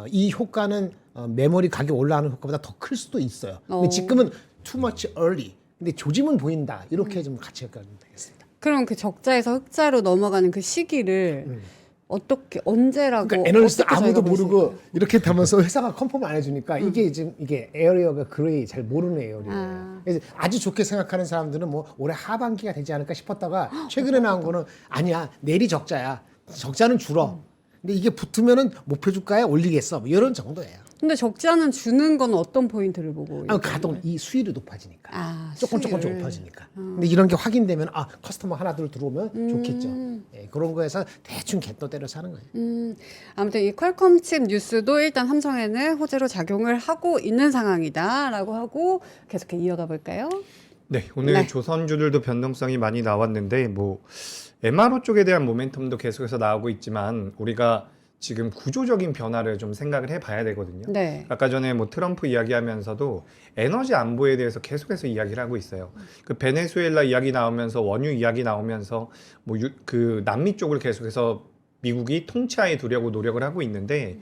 이 효과는 메모리 가격 올라가는 효과보다 더 클 수도 있어요. 근데 지금은 too much early. 근데 조짐은 보인다. 이렇게 좀 같이 해가면 되겠습니다. 그럼 그 적자에서 흑자로 넘어가는 그 시기를 어떻게 언제라고? 그러니까 애널리스트 어떻게 아무도 저희가 볼수 모르고 있어요? 이렇게 하면서 회사가 컨펌 안 해주니까 이게 지금 이게 에어리어가 그레이 잘 모르는 에어리어예요. 그래서 아주 좋게 생각하는 사람들은 뭐 올해 하반기가 되지 않을까 싶었다가 최근에 나온 거는 아니야 내리 적자야. 적자는 줄어. 근데 이게 붙으면은 목표 주가에 올리겠어. 뭐 이런 정도예요. 근데 적자는 주는 건 어떤 포인트를 보고? 가동 이 수율이 높아지니까 조금 수율. 높아지니까. 근데 이런 게 확인되면 커스터머 하나둘 들어오면 좋겠죠. 예, 그런 거에서 대충 갯도 때려서 하는 거예요. 아무튼 이 퀄컴 칩 뉴스도 일단 삼성에는 호재로 작용을 하고 있는 상황이다라고 하고 계속해 이어가 볼까요? 네, 오늘 네. 조선주들도 변동성이 많이 나왔는데 뭐 MRO 쪽에 대한 모멘텀도 계속해서 나오고 있지만 우리가 지금 구조적인 변화를 좀 생각을 해봐야 되거든요. 네. 아까 전에 뭐 트럼프 이야기하면서도 에너지 안보에 대해서 계속해서 이야기를 하고 있어요. 그 베네수엘라 이야기 나오면서 원유 이야기 나오면서 뭐 그 남미 쪽을 계속해서 미국이 통치하에 두려고 노력을 하고 있는데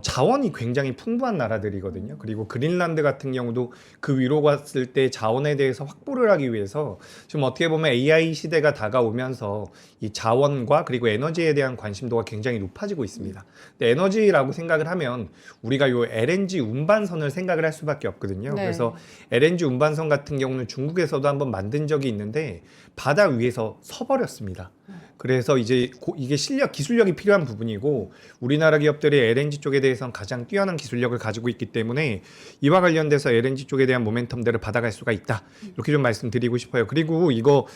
자원이 굉장히 풍부한 나라들이거든요. 그리고 그린란드 같은 경우도 그 위로 갔을 때 자원에 대해서 확보를 하기 위해서 지금 어떻게 보면 AI 시대가 다가오면서 이 자원과 그리고 에너지에 대한 관심도가 굉장히 높아지고 있습니다. 근데 에너지라고 생각을 하면 우리가 요 LNG 운반선을 생각을 할 수밖에 없거든요. 네. 그래서 LNG 운반선 같은 경우는 중국에서도 한번 만든 적이 있는데 바다 위에서 서버렸습니다. 그래서 이제 이게 기술력이 필요한 부분이고 우리나라 기업들이 LNG 쪽에 대해서는 가장 뛰어난 기술력을 가지고 있기 때문에 이와 관련돼서 LNG 쪽에 대한 모멘텀들을 받아갈 수가 있다. 이렇게 좀 말씀드리고 싶어요. 그리고 이거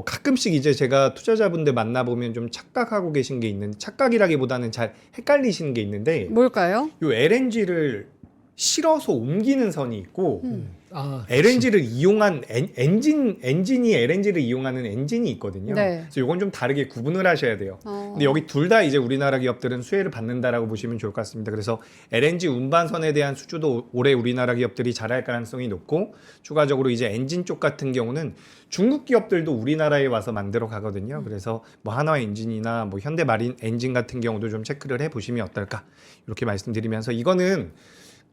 가끔씩 이제 제가 투자자분들 만나보면 좀 착각하고 계신 게 있는, 착각이라기보다는 잘 헷갈리시는 게 있는데 뭘까요? 요 LNG를 실어서 옮기는 선이 있고 LNG를 그렇지. 이용한 엔진이 LNG를 이용하는 엔진이 있거든요. 네. 그래서 이건 좀 다르게 구분을 하셔야 돼요. 근데 여기 둘 다 이제 우리나라 기업들은 수혜를 받는다라고 보시면 좋을 것 같습니다. 그래서 LNG 운반선에 대한 수주도 올해 우리나라 기업들이 잘할 가능성이 높고 추가적으로 이제 엔진 쪽 같은 경우는 중국 기업들도 우리나라에 와서 만들어 가거든요. 그래서 뭐 한화 엔진이나 뭐 현대 마린 엔진 같은 경우도 좀 체크를 해 보시면 어떨까 이렇게 말씀드리면서 이거는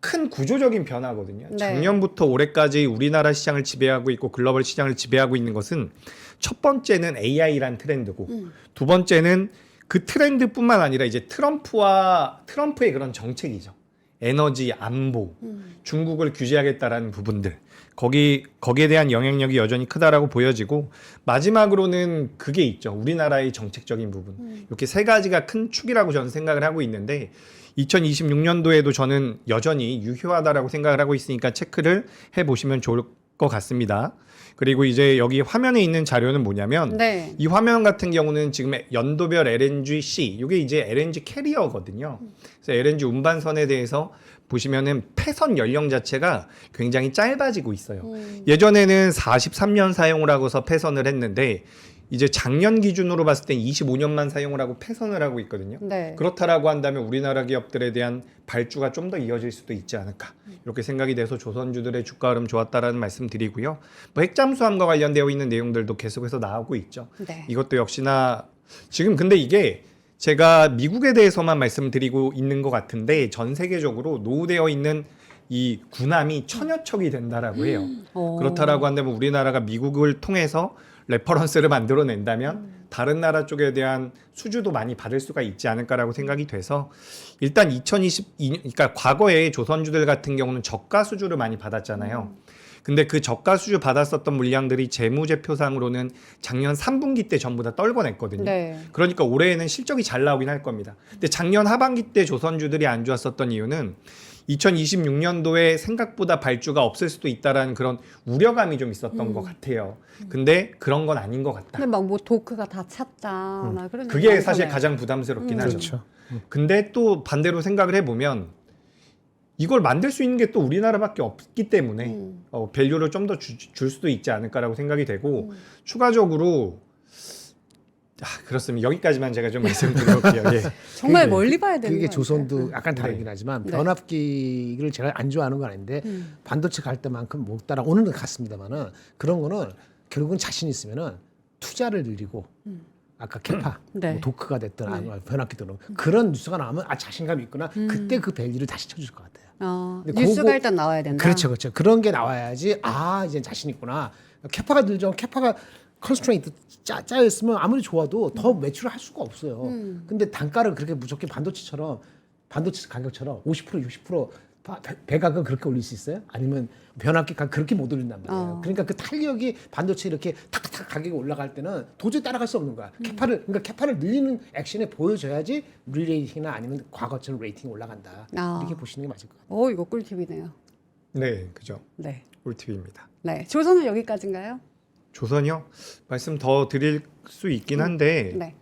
큰 구조적인 변화거든요. 네. 작년부터 올해까지 우리나라 시장을 지배하고 있고 글로벌 시장을 지배하고 있는 것은 첫 번째는 AI란 트렌드고 두 번째는 그 트렌드뿐만 아니라 이제 트럼프의 그런 정책이죠. 에너지 안보, 중국을 규제하겠다라는 부분들. 거기에 대한 영향력이 여전히 크다라고 보여지고 마지막으로는 그게 있죠. 우리나라의 정책적인 부분. 이렇게 세 가지가 큰 축이라고 저는 생각을 하고 있는데 2026년도에도 저는 여전히 유효하다라고 생각을 하고 있으니까 체크를 해보시면 좋을 것 같습니다. 그리고 이제 여기 화면에 있는 자료는 뭐냐면 네. 이 화면 같은 경우는 지금 연도별 LNG-C 이게 이제 LNG 캐리어거든요. 그래서 LNG 운반선에 대해서 보시면은 폐선 연령 자체가 굉장히 짧아지고 있어요. 예전에는 43년 사용을 하고서 폐선을 했는데 이제 작년 기준으로 봤을 때 25년만 사용을 하고 폐선을 하고 있거든요. 네. 그렇다라고 한다면 우리나라 기업들에 대한 발주가 좀 더 이어질 수도 있지 않을까 이렇게 생각이 돼서 조선주들의 주가 흐름 좋았다라는 말씀 드리고요. 뭐 핵잠수함과 관련되어 있는 내용들도 계속해서 나오고 있죠. 네. 이것도 역시나 지금 근데 이게 제가 미국에 대해서만 말씀드리고 있는 것 같은데 전 세계적으로 노후되어 있는 이 군함이 천여 척이 된다라고 해요. 그렇다라고 한다면 우리나라가 미국을 통해서 레퍼런스를 만들어낸다면 다른 나라 쪽에 대한 수주도 많이 받을 수가 있지 않을까라고 생각이 돼서 일단 2022년, 그러니까 과거에 조선주들 같은 경우는 저가 수주를 많이 받았잖아요. 근데 그 저가 수주 받았었던 물량들이 재무제표상으로는 작년 3분기 때 전부 다 떨궈냈거든요. 네. 그러니까 올해에는 실적이 잘 나오긴 할 겁니다. 근데 작년 하반기 때 조선주들이 안 좋았었던 이유는 2026년도에 생각보다 발주가 없을 수도 있다라는 그런 우려감이 좀 있었던 것 같아요. 근데 그런 건 아닌 것 같다. 근데 막 뭐 도크가 다 찼다. 그런 그게 얘기 사실 많잖아요. 가장 부담스럽긴 하죠. 그렇죠. 근데 또 반대로 생각을 해보면 이걸 만들 수 있는 게 또 우리나라밖에 없기 때문에 밸류를 좀 더 줄 수도 있지 않을까라고 생각이 되고 추가적으로 그렇습니다. 여기까지만 제가 좀 말씀드려볼게요. 예. 정말 멀리 봐야 되는 그게 거 조선도 약간 다르긴 네. 하지만 네. 변압기를 제가 안 좋아하는 건 아닌데 반도체 갈 때만큼 못 따라 오늘은 갔습니다만은 그런 거는 결국은 자신 있으면은 투자를 늘리고 아까 캐파 네. 뭐 도크가 됐든 아니면 변압기든 그런 뉴스가 나오면 자신감이 있구나 그때 그 밸류를 다시 쳐줄 것 같아요. 근데 뉴스가 그거- 일단 나와야 된다. 그렇죠. 그런 게 나와야지 이제 자신 있구나. 캐파가 늘죠. 캐파가 컨스트레인트 짜여 있으면 아무리 좋아도 더 매출을 할 수가 없어요. 근데 단가를 그렇게 무조건 반도체 가격처럼 50% 60% 배가가 그렇게 올릴 수 있어요? 아니면 변압기 가격 그렇게 못 올린단 말이에요. 그러니까 그 탄력이 반도체 이렇게 탁탁 가격이 올라갈 때는 도저히 따라갈 수 없는 거야. 캐파를 늘리는 액션에 보여줘야지 리레이팅이나 아니면 과거처럼 레이팅이 올라간다. 이렇게 보시는 게 맞을 것 같아요. 이거 꿀팁이네요. 네, 그죠. 네. 꿀팁입니다. 네. 조선은 여기까지인가요? 조선이요? 말씀 더 드릴 수 있긴 한데 네.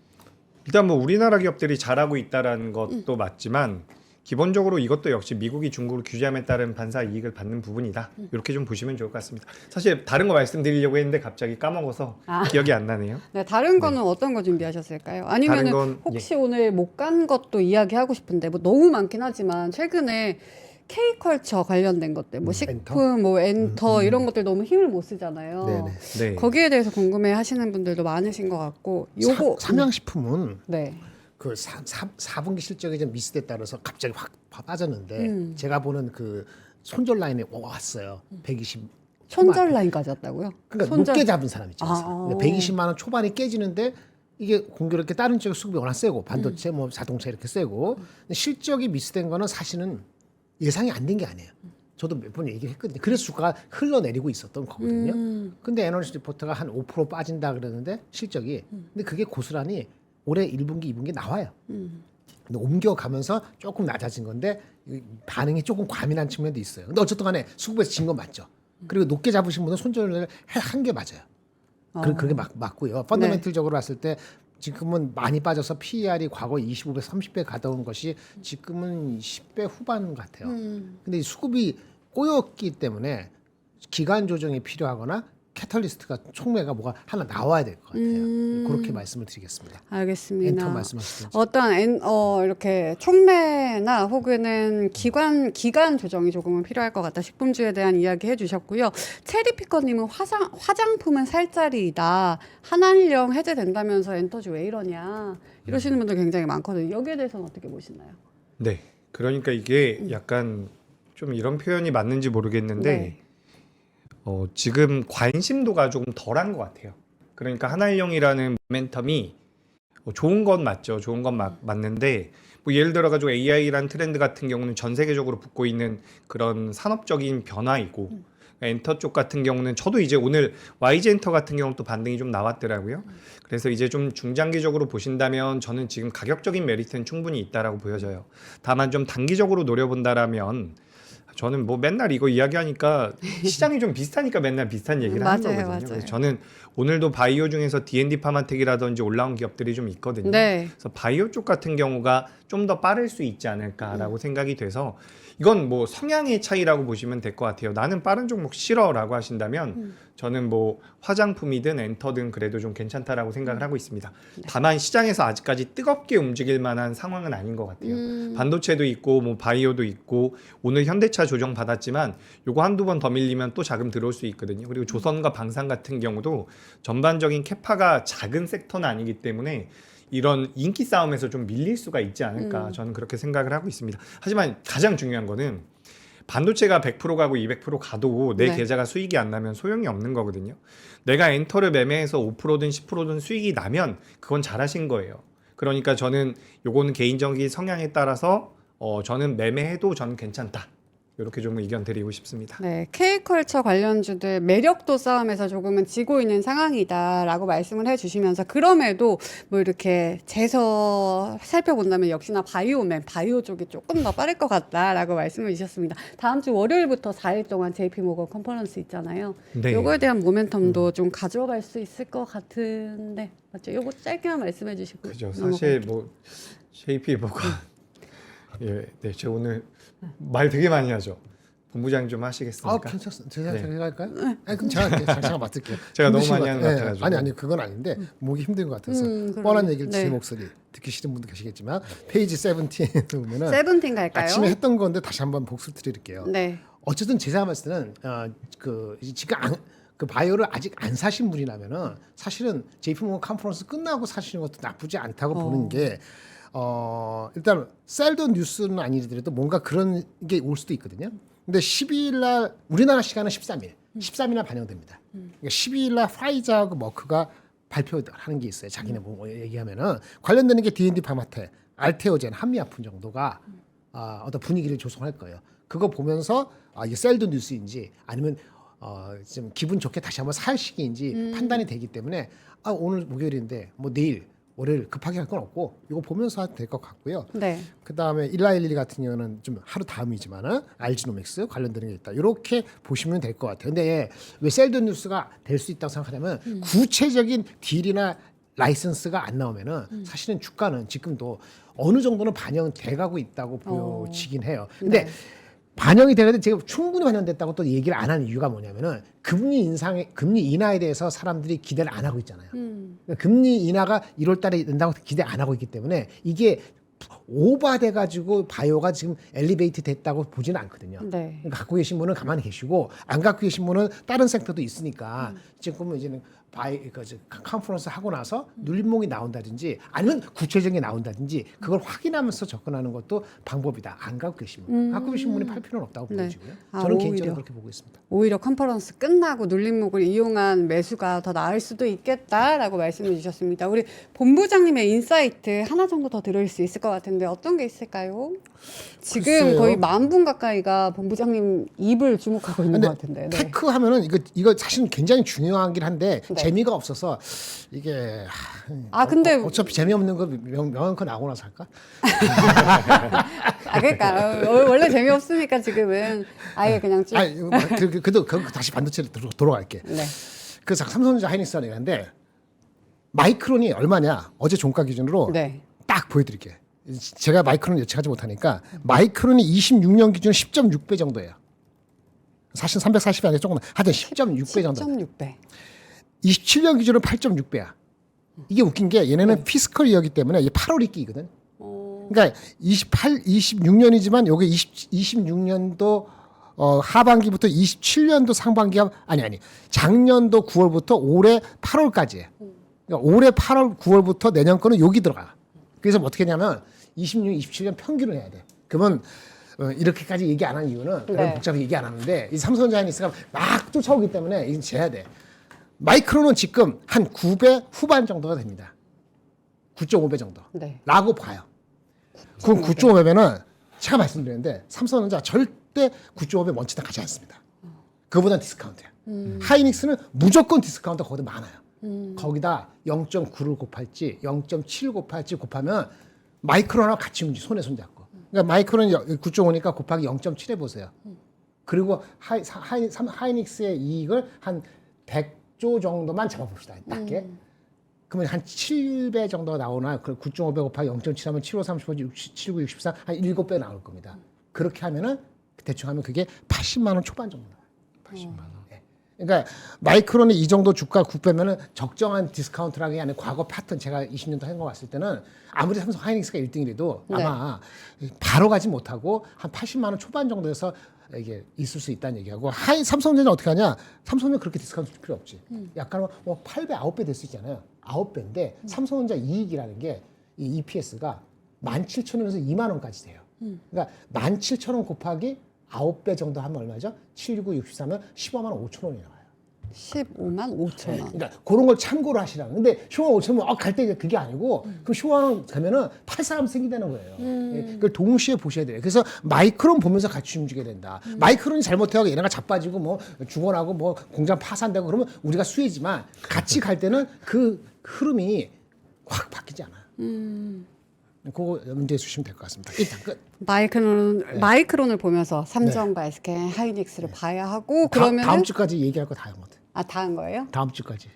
일단 뭐 우리나라 기업들이 잘하고 있다라는 것도 맞지만 기본적으로 이것도 역시 미국이 중국을 규제함에 따른 반사 이익을 받는 부분이다. 이렇게 좀 보시면 좋을 것 같습니다. 사실 다른 거 말씀드리려고 했는데 갑자기 까먹어서 기억이 안 나네요. 네, 다른 거는 어떤 거 준비하셨을까요? 아니면 다른 건, 혹시 오늘 못 간 것도 이야기하고 싶은데 뭐 너무 많긴 하지만 최근에 K컬처 관련된 것들, 뭐 식품, 뭐 엔터 이런 것들 너무 힘을 못 쓰잖아요. 네네. 네. 거기에 대해서 궁금해하시는 분들도 많으신 것 같고, 요거 삼양식품은 네, 그 4분기 실적이 좀 미스됐다 그래서 갑자기 확 빠졌는데 제가 보는 그 손절 라인에 왔어요. 120 손절 라인까지 왔다고요? 그러니까 손절- 높게 잡은 사람 있잖아요. 아. 120만 원 초반에 깨지는데 이게 공교롭게 다른 쪽에 수급이 워낙 세고 반도체 뭐 자동차 이렇게 세고 근데 실적이 미스된 거는 사실은 예상이 안 된 게 아니에요. 저도 몇 번 얘기를 했거든요. 그래서 주가가 흘러내리고 있었던 거거든요. 근데 애널리스트 리포트가 한 5% 빠진다 그러는데 실적이 근데 그게 고스란히 올해 1분기, 2분기 나와요. 근데 옮겨가면서 조금 낮아진 건데 이 반응이 조금 과민한 측면도 있어요. 근데 어쨌든 간에 수급에서 진 건 맞죠. 그리고 높게 잡으신 분은 손절을 한 게 맞아요. 그게 맞고요. 펀더멘틀적으로 봤을 때 지금은 많이 빠져서 PER이 과거 25배, 30배 가던 것이 지금은 10배 후반 같아요. 근데 이 수급이 꼬였기 때문에 기간 조정이 필요하거나 캐탈리스트가 촉매가 뭐가 하나 나와야 될 것 같아요. 그렇게 말씀을 드리겠습니다. 알겠습니다. 엔터 말씀하시죠. 어떤 이렇게 촉매나 혹은 기간 조정이 조금은 필요할 것 같다. 식품주에 대한 이야기 해주셨고요. 체리피커님은 화장품은 살 자리이다. 한한령 해제된다면서 엔터주 왜 이러냐 이러시는 분들 굉장히 많거든요. 여기에 대해서는 어떻게 보시나요? 네. 그러니까 이게 약간 좀 이런 표현이 맞는지 모르겠는데 네. 지금 관심도가 조금 덜한 것 같아요. 그러니까 한알령이라는 모멘텀이 좋은 건 맞죠. 좋은 건 맞는데 뭐 예를 들어 가지고 AI라는 트렌드 같은 경우는 전 세계적으로 붙고 있는 그런 산업적인 변화이고 엔터 쪽 같은 경우는 저도 이제 오늘 YG 엔터 같은 경우는 또 반등이 좀 나왔더라고요. 그래서 이제 좀 중장기적으로 보신다면 저는 지금 가격적인 메리트는 충분히 있다라고 보여져요. 다만 좀 단기적으로 노려본다라면 저는 뭐 맨날 이거 이야기하니까 시장이 좀 비슷하니까 맨날 비슷한 얘기를 하는 맞아요, 거거든요. 맞아요. 그래서 저는 오늘도 바이오 중에서 D&D 파마텍이라든지 올라온 기업들이 좀 있거든요. 네. 그래서 바이오 쪽 같은 경우가 좀 더 빠를 수 있지 않을까라고 생각이 돼서 이건 뭐 성향의 차이라고 보시면 될 것 같아요. 나는 빠른 종목 싫어라고 하신다면 저는 뭐 화장품이든 엔터든 그래도 좀 괜찮다라고 생각을 하고 있습니다. 다만 시장에서 아직까지 뜨겁게 움직일 만한 상황은 아닌 것 같아요. 반도체도 있고 뭐 바이오도 있고 오늘 현대차 조정 받았지만 요거 한두 번 더 밀리면 또 자금 들어올 수 있거든요. 그리고 조선과 방산 같은 경우도 전반적인 캐파가 작은 섹터는 아니기 때문에 이런 인기 싸움에서 좀 밀릴 수가 있지 않을까 저는 그렇게 생각을 하고 있습니다. 하지만 가장 중요한 거는 반도체가 100% 가고 200% 가도 내 네. 계좌가 수익이 안 나면 소용이 없는 거거든요. 내가 엔터를 매매해서 5%든 10%든 수익이 나면 그건 잘하신 거예요. 그러니까 저는 요거는 개인적인 성향에 따라서 저는 매매해도 저는 괜찮다. 이렇게 좀 의견 드리고 싶습니다. 네, K컬처 관련주들 매력도 싸움에서 조금은 지고 있는 상황이다라고 말씀을 해주시면서 그럼에도 뭐 이렇게 재서 살펴본다면 역시나 바이오 쪽이 조금 더 빠를 것 같다라고 말씀을 주셨습니다. 다음 주 월요일부터 4일 동안 JP모건 컨퍼런스 있잖아요. 네. 요거에 대한 모멘텀도 좀 가져갈 수 있을 것 같은데 맞죠? 요거 짧게만 말씀해 주시고 그죠. 사실 뭐 JP 모건 예, 네, 제가 오늘 말 되게 많이 하죠. 본부장 좀 하시겠습니까? 괜찮습니다. 제가 네. 할까요? 아니, 그럼 제가 할게요. 제가 맡을게요. 제가 너무 힘드신 많이 것 하는 같아요. 것 같아가지고. 아니 그건 아닌데 목이 힘든 것 같아서 그럼요. 뻔한 얘기를 제 네. 목소리 듣기 싫은 분도 계시겠지만 페이지 17 보면은 세븐틴 갈까요? 아침에 했던 건데 다시 한번 복수 드릴게요. 네. 어쨌든 제 생각 봤을 때는 지금 그 바이오를 아직 안 사신 분이라면은 사실은 JP모건 컨퍼런스 끝나고 사시는 것도 나쁘지 않다고 보는 게 일단 셀던 뉴스는 아니더라도 뭔가 그런 게 올 수도 있거든요. 근데 12일 날 우리나라 시간은 13일. 13일날 반영됩니다. 그러니까 12일 날 파이자하고 머크가 발표하는 게 있어요. 자기네 뭐 얘기하면은 관련되는 게 D&D 파마텍, 알테오젠, 한미아품 정도가 어떤 분위기를 조성할 거예요. 그거 보면서 이게 셀던 뉴스인지 아니면 좀 기분 좋게 다시 한번 살 시기인지 판단이 되기 때문에 오늘 목요일인데 뭐 내일 월요일 급하게 할 건 없고 이거 보면서 될 것 같고요. 네. 그 다음에 1112 같은 경우는 좀 하루 다음이지만은 알지노믹스 관련되는 게 있다. 이렇게 보시면 될 것 같아요. 근데 왜 셀던 뉴스가 될 수 있다고 생각하냐면 구체적인 딜이나 라이선스가 안 나오면은 사실은 주가는 지금도 어느 정도는 반영돼 가고 있다고 보여지긴 해요. 근데 네. 반영이 되는데 제가 충분히 반영됐다고 또 얘기를 안 하는 이유가 뭐냐면은 금리 인하에 대해서 사람들이 기대를 안 하고 있잖아요. 그러니까 금리 인하가 1월 달에 된다고 기대 안 하고 있기 때문에 이게 오버돼 가지고 바이오가 지금 엘리베이트 됐다고 보지는 않거든요. 네. 갖고 계신 분은 가만히 계시고 안 갖고 계신 분은 다른 섹터도 있으니까 지금 보면 이제는 컨퍼런스 하고 나서 눌림목이 나온다든지 아니면 구체적인 게 나온다든지 그걸 확인하면서 접근하는 것도 방법이다. 안 갖고 계시면 갖고 계신 분이 팔 필요는 없다고 네. 보여지고요. 아, 저는 오히려. 개인적으로 그렇게 보고 있습니다. 오히려 컨퍼런스 끝나고 눌림목을 이용한 매수가 더 나을 수도 있겠다라고 말씀해 주셨습니다. 우리 본부장님의 인사이트 하나 정도 더 들을 수 있을 것 같은데 어떤 게 있을까요? 지금 글쎄요. 거의 10,000분 가까이가 본부장님 입을 주목하고 있는 것 같은데. 네. 테크 하면은 이거 사실 굉장히 중요하긴 한데 네. 재미가 없어서 이게 근데 어차피 재미없는 거 명언科 나오고 나서 할까? 그러니까 원래 재미없으니까 지금은 아예 그냥 쭉. 아니 그래도 다시 반도체로 돌아갈게. 네. 그래서 삼성전자 하이닉스가 얘기하는데 마이크론이 얼마냐? 어제 종가 기준으로 네. 딱 보여드릴게. 제가 마이크론 예측하지 못하니까 마이크론이 26년 기준 10.6배 정도예요. 사실 340이 아니라 조금 하여튼 10.6배 정도. 10.6배. 27년 기준으로 8.6배야. 이게 웃긴 게 얘네는 피스컬 이어기 때문에 이게 8월이 끼거든. 그러니까 26년이지만 요게 26년도 하반기부터 27년도 상반기가 아니 작년도 9월부터 올해 8월까지예요. 그러니까 올해 8월 9월부터 내년 거는 여기 들어가. 그래서 뭐 어떻게 하냐면 26, 27년 평균을 해야 돼. 그러면 이렇게까지 얘기 안 한 이유는 그런 네. 복잡하게 얘기 안 하는데 이 삼성전자 하이닉스가 막 쫓아오기 때문에 이건 재야 돼. 마이크론은 지금 한 9배 후반 정도가 됩니다. 9.5배 정도. 네. 라고 봐요. 그럼 9.5배면은 제가 말씀드렸는데 삼성전자 절대 9.5배 원치다 가지 않습니다. 그보다 디스카운트야. 하이닉스는 무조건 디스카운트가 거기다 많아요. 거기다 0.9를 곱할지 0.7 곱할지 곱하면 마이크론하고 같이 움직이 손에 손잡고. 그러니까 마이크론이 9.5니까 곱하기 0.7 해보세요. 그리고 하이닉스의 이익을 한 100조 정도만 잡아봅시다. 딱게. 그러면 한 7배 정도 나오나 9.5배 곱하기 0.7 하면 7, 5, 35, 60, 7, 9, 64, 한 7배 나올 겁니다. 그렇게 하면은 대충 하면 그게 80만 원 초반 정도 나와요. 80만 원. 네. 그러니까 마이크론이 이 정도 주가 9배면은 적정한 디스카운트라는 게 아니라 과거 패턴 제가 20년도 한 거 봤을 때는 아무리 삼성 하이닉스가 1등이라도 네. 아마 바로 가지 못하고 한 80만 원 초반 정도에서 이게 있을 수 있다는 얘기하고 삼성전자 어떻게 하냐? 삼성은 그렇게 디스카운트 줄 필요 없지. 약간 뭐 8배, 9배 될 수 있잖아요. 9배인데 삼성전자 이익이라는 게 이 EPS가 17,000원에서 2만 원까지 돼요. 그러니까 17,000원 곱하기 9배 정도 하면 얼마죠? 7, 9, 63면 15만 5천 원이 나와요. 15만 5천 원. 그러니까 그런 걸 참고로 하시라. 근데 15만 5천 원 갈 때 그게 아니고 그 15만 원 가면은 팔 사람 생기다는 거예요. 예, 그걸 동시에 보셔야 돼요. 그래서 마이크론 보면서 같이 움직여야 된다. 마이크론이 잘못해서 얘네가 자빠지고 뭐 죽어나고 뭐 공장 파산되고 그러면 우리가 수혜지만 같이 갈 때는 그 흐름이 확 바뀌지 않아요. 그거 문제 주시면 될 것 같습니다. 일단 끝. 마이크론을 보면서 삼성과 SK 하이닉스를 봐야 하고 그러면 다음 주까지 얘기할 거 다 한 것 같아요. 다 한 거예요? 다음 주까지.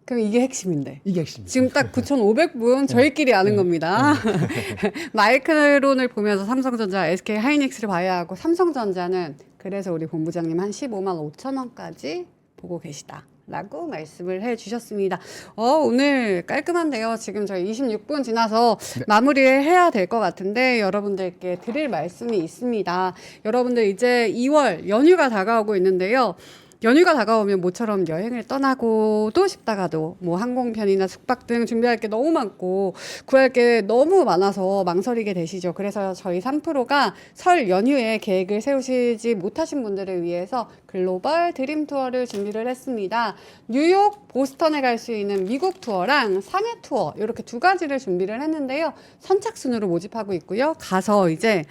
그럼 이게 핵심인데. 이게 핵심입니다. 지금 딱 9,500분 저희끼리 아는 겁니다. 마이크론을 보면서 삼성전자, SK 하이닉스를 봐야 하고 삼성전자는 그래서 우리 본부장님 한 15만 5천 원까지 보고 계시다라고 말씀을 해주셨습니다. 오늘 깔끔한데요. 지금 저희 26분 지나서 마무리를 해야 될 것 같은데 여러분들께 드릴 말씀이 있습니다. 여러분들 이제 2월 연휴가 다가오고 있는데요. 연휴가 다가오면 모처럼 여행을 떠나고도 싶다가도 뭐 항공편이나 숙박 등 준비할 게 너무 많고 구할 게 너무 많아서 망설이게 되시죠. 그래서 저희 3프로가 설 연휴에 계획을 세우시지 못하신 분들을 위해서 글로벌 드림 투어를 준비를 했습니다. 뉴욕, 보스턴에 갈 수 있는 미국 투어랑 상해 투어 이렇게 두 가지를 준비를 했는데요. 선착순으로 모집하고 있고요. 가서 이제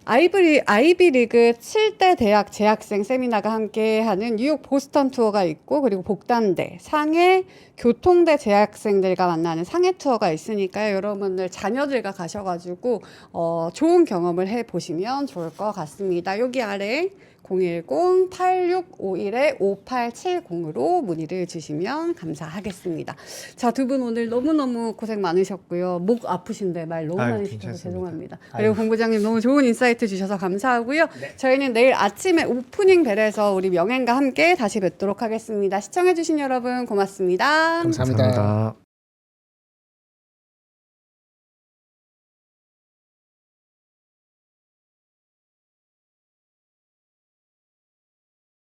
아이비리그 7대 대학 재학생 세미나가 함께하는 뉴욕 보스턴 투어가 있고 그리고 복단대, 상해 교통대 재학생들과 만나는 상해 투어가 있으니까요. 여러분들 자녀들과 가셔가지고 좋은 경험을 해보시면 좋을 것 같습니다. 여기 아래 010-8651-5870으로 문의를 주시면 감사하겠습니다. 자, 두 분 오늘 너무너무 고생 많으셨고요. 목 아프신데 말 너무 많이 시켜서 괜찮습니다. 죄송합니다. 그리고 본부장님 너무 좋은 인사이트 주셔서 감사하고요. 저희는 내일 아침에 오프닝 벨에서 우리 명행과 함께 다시 뵙도록 하겠습니다. 시청해주신 여러분 고맙습니다. 감사합니다.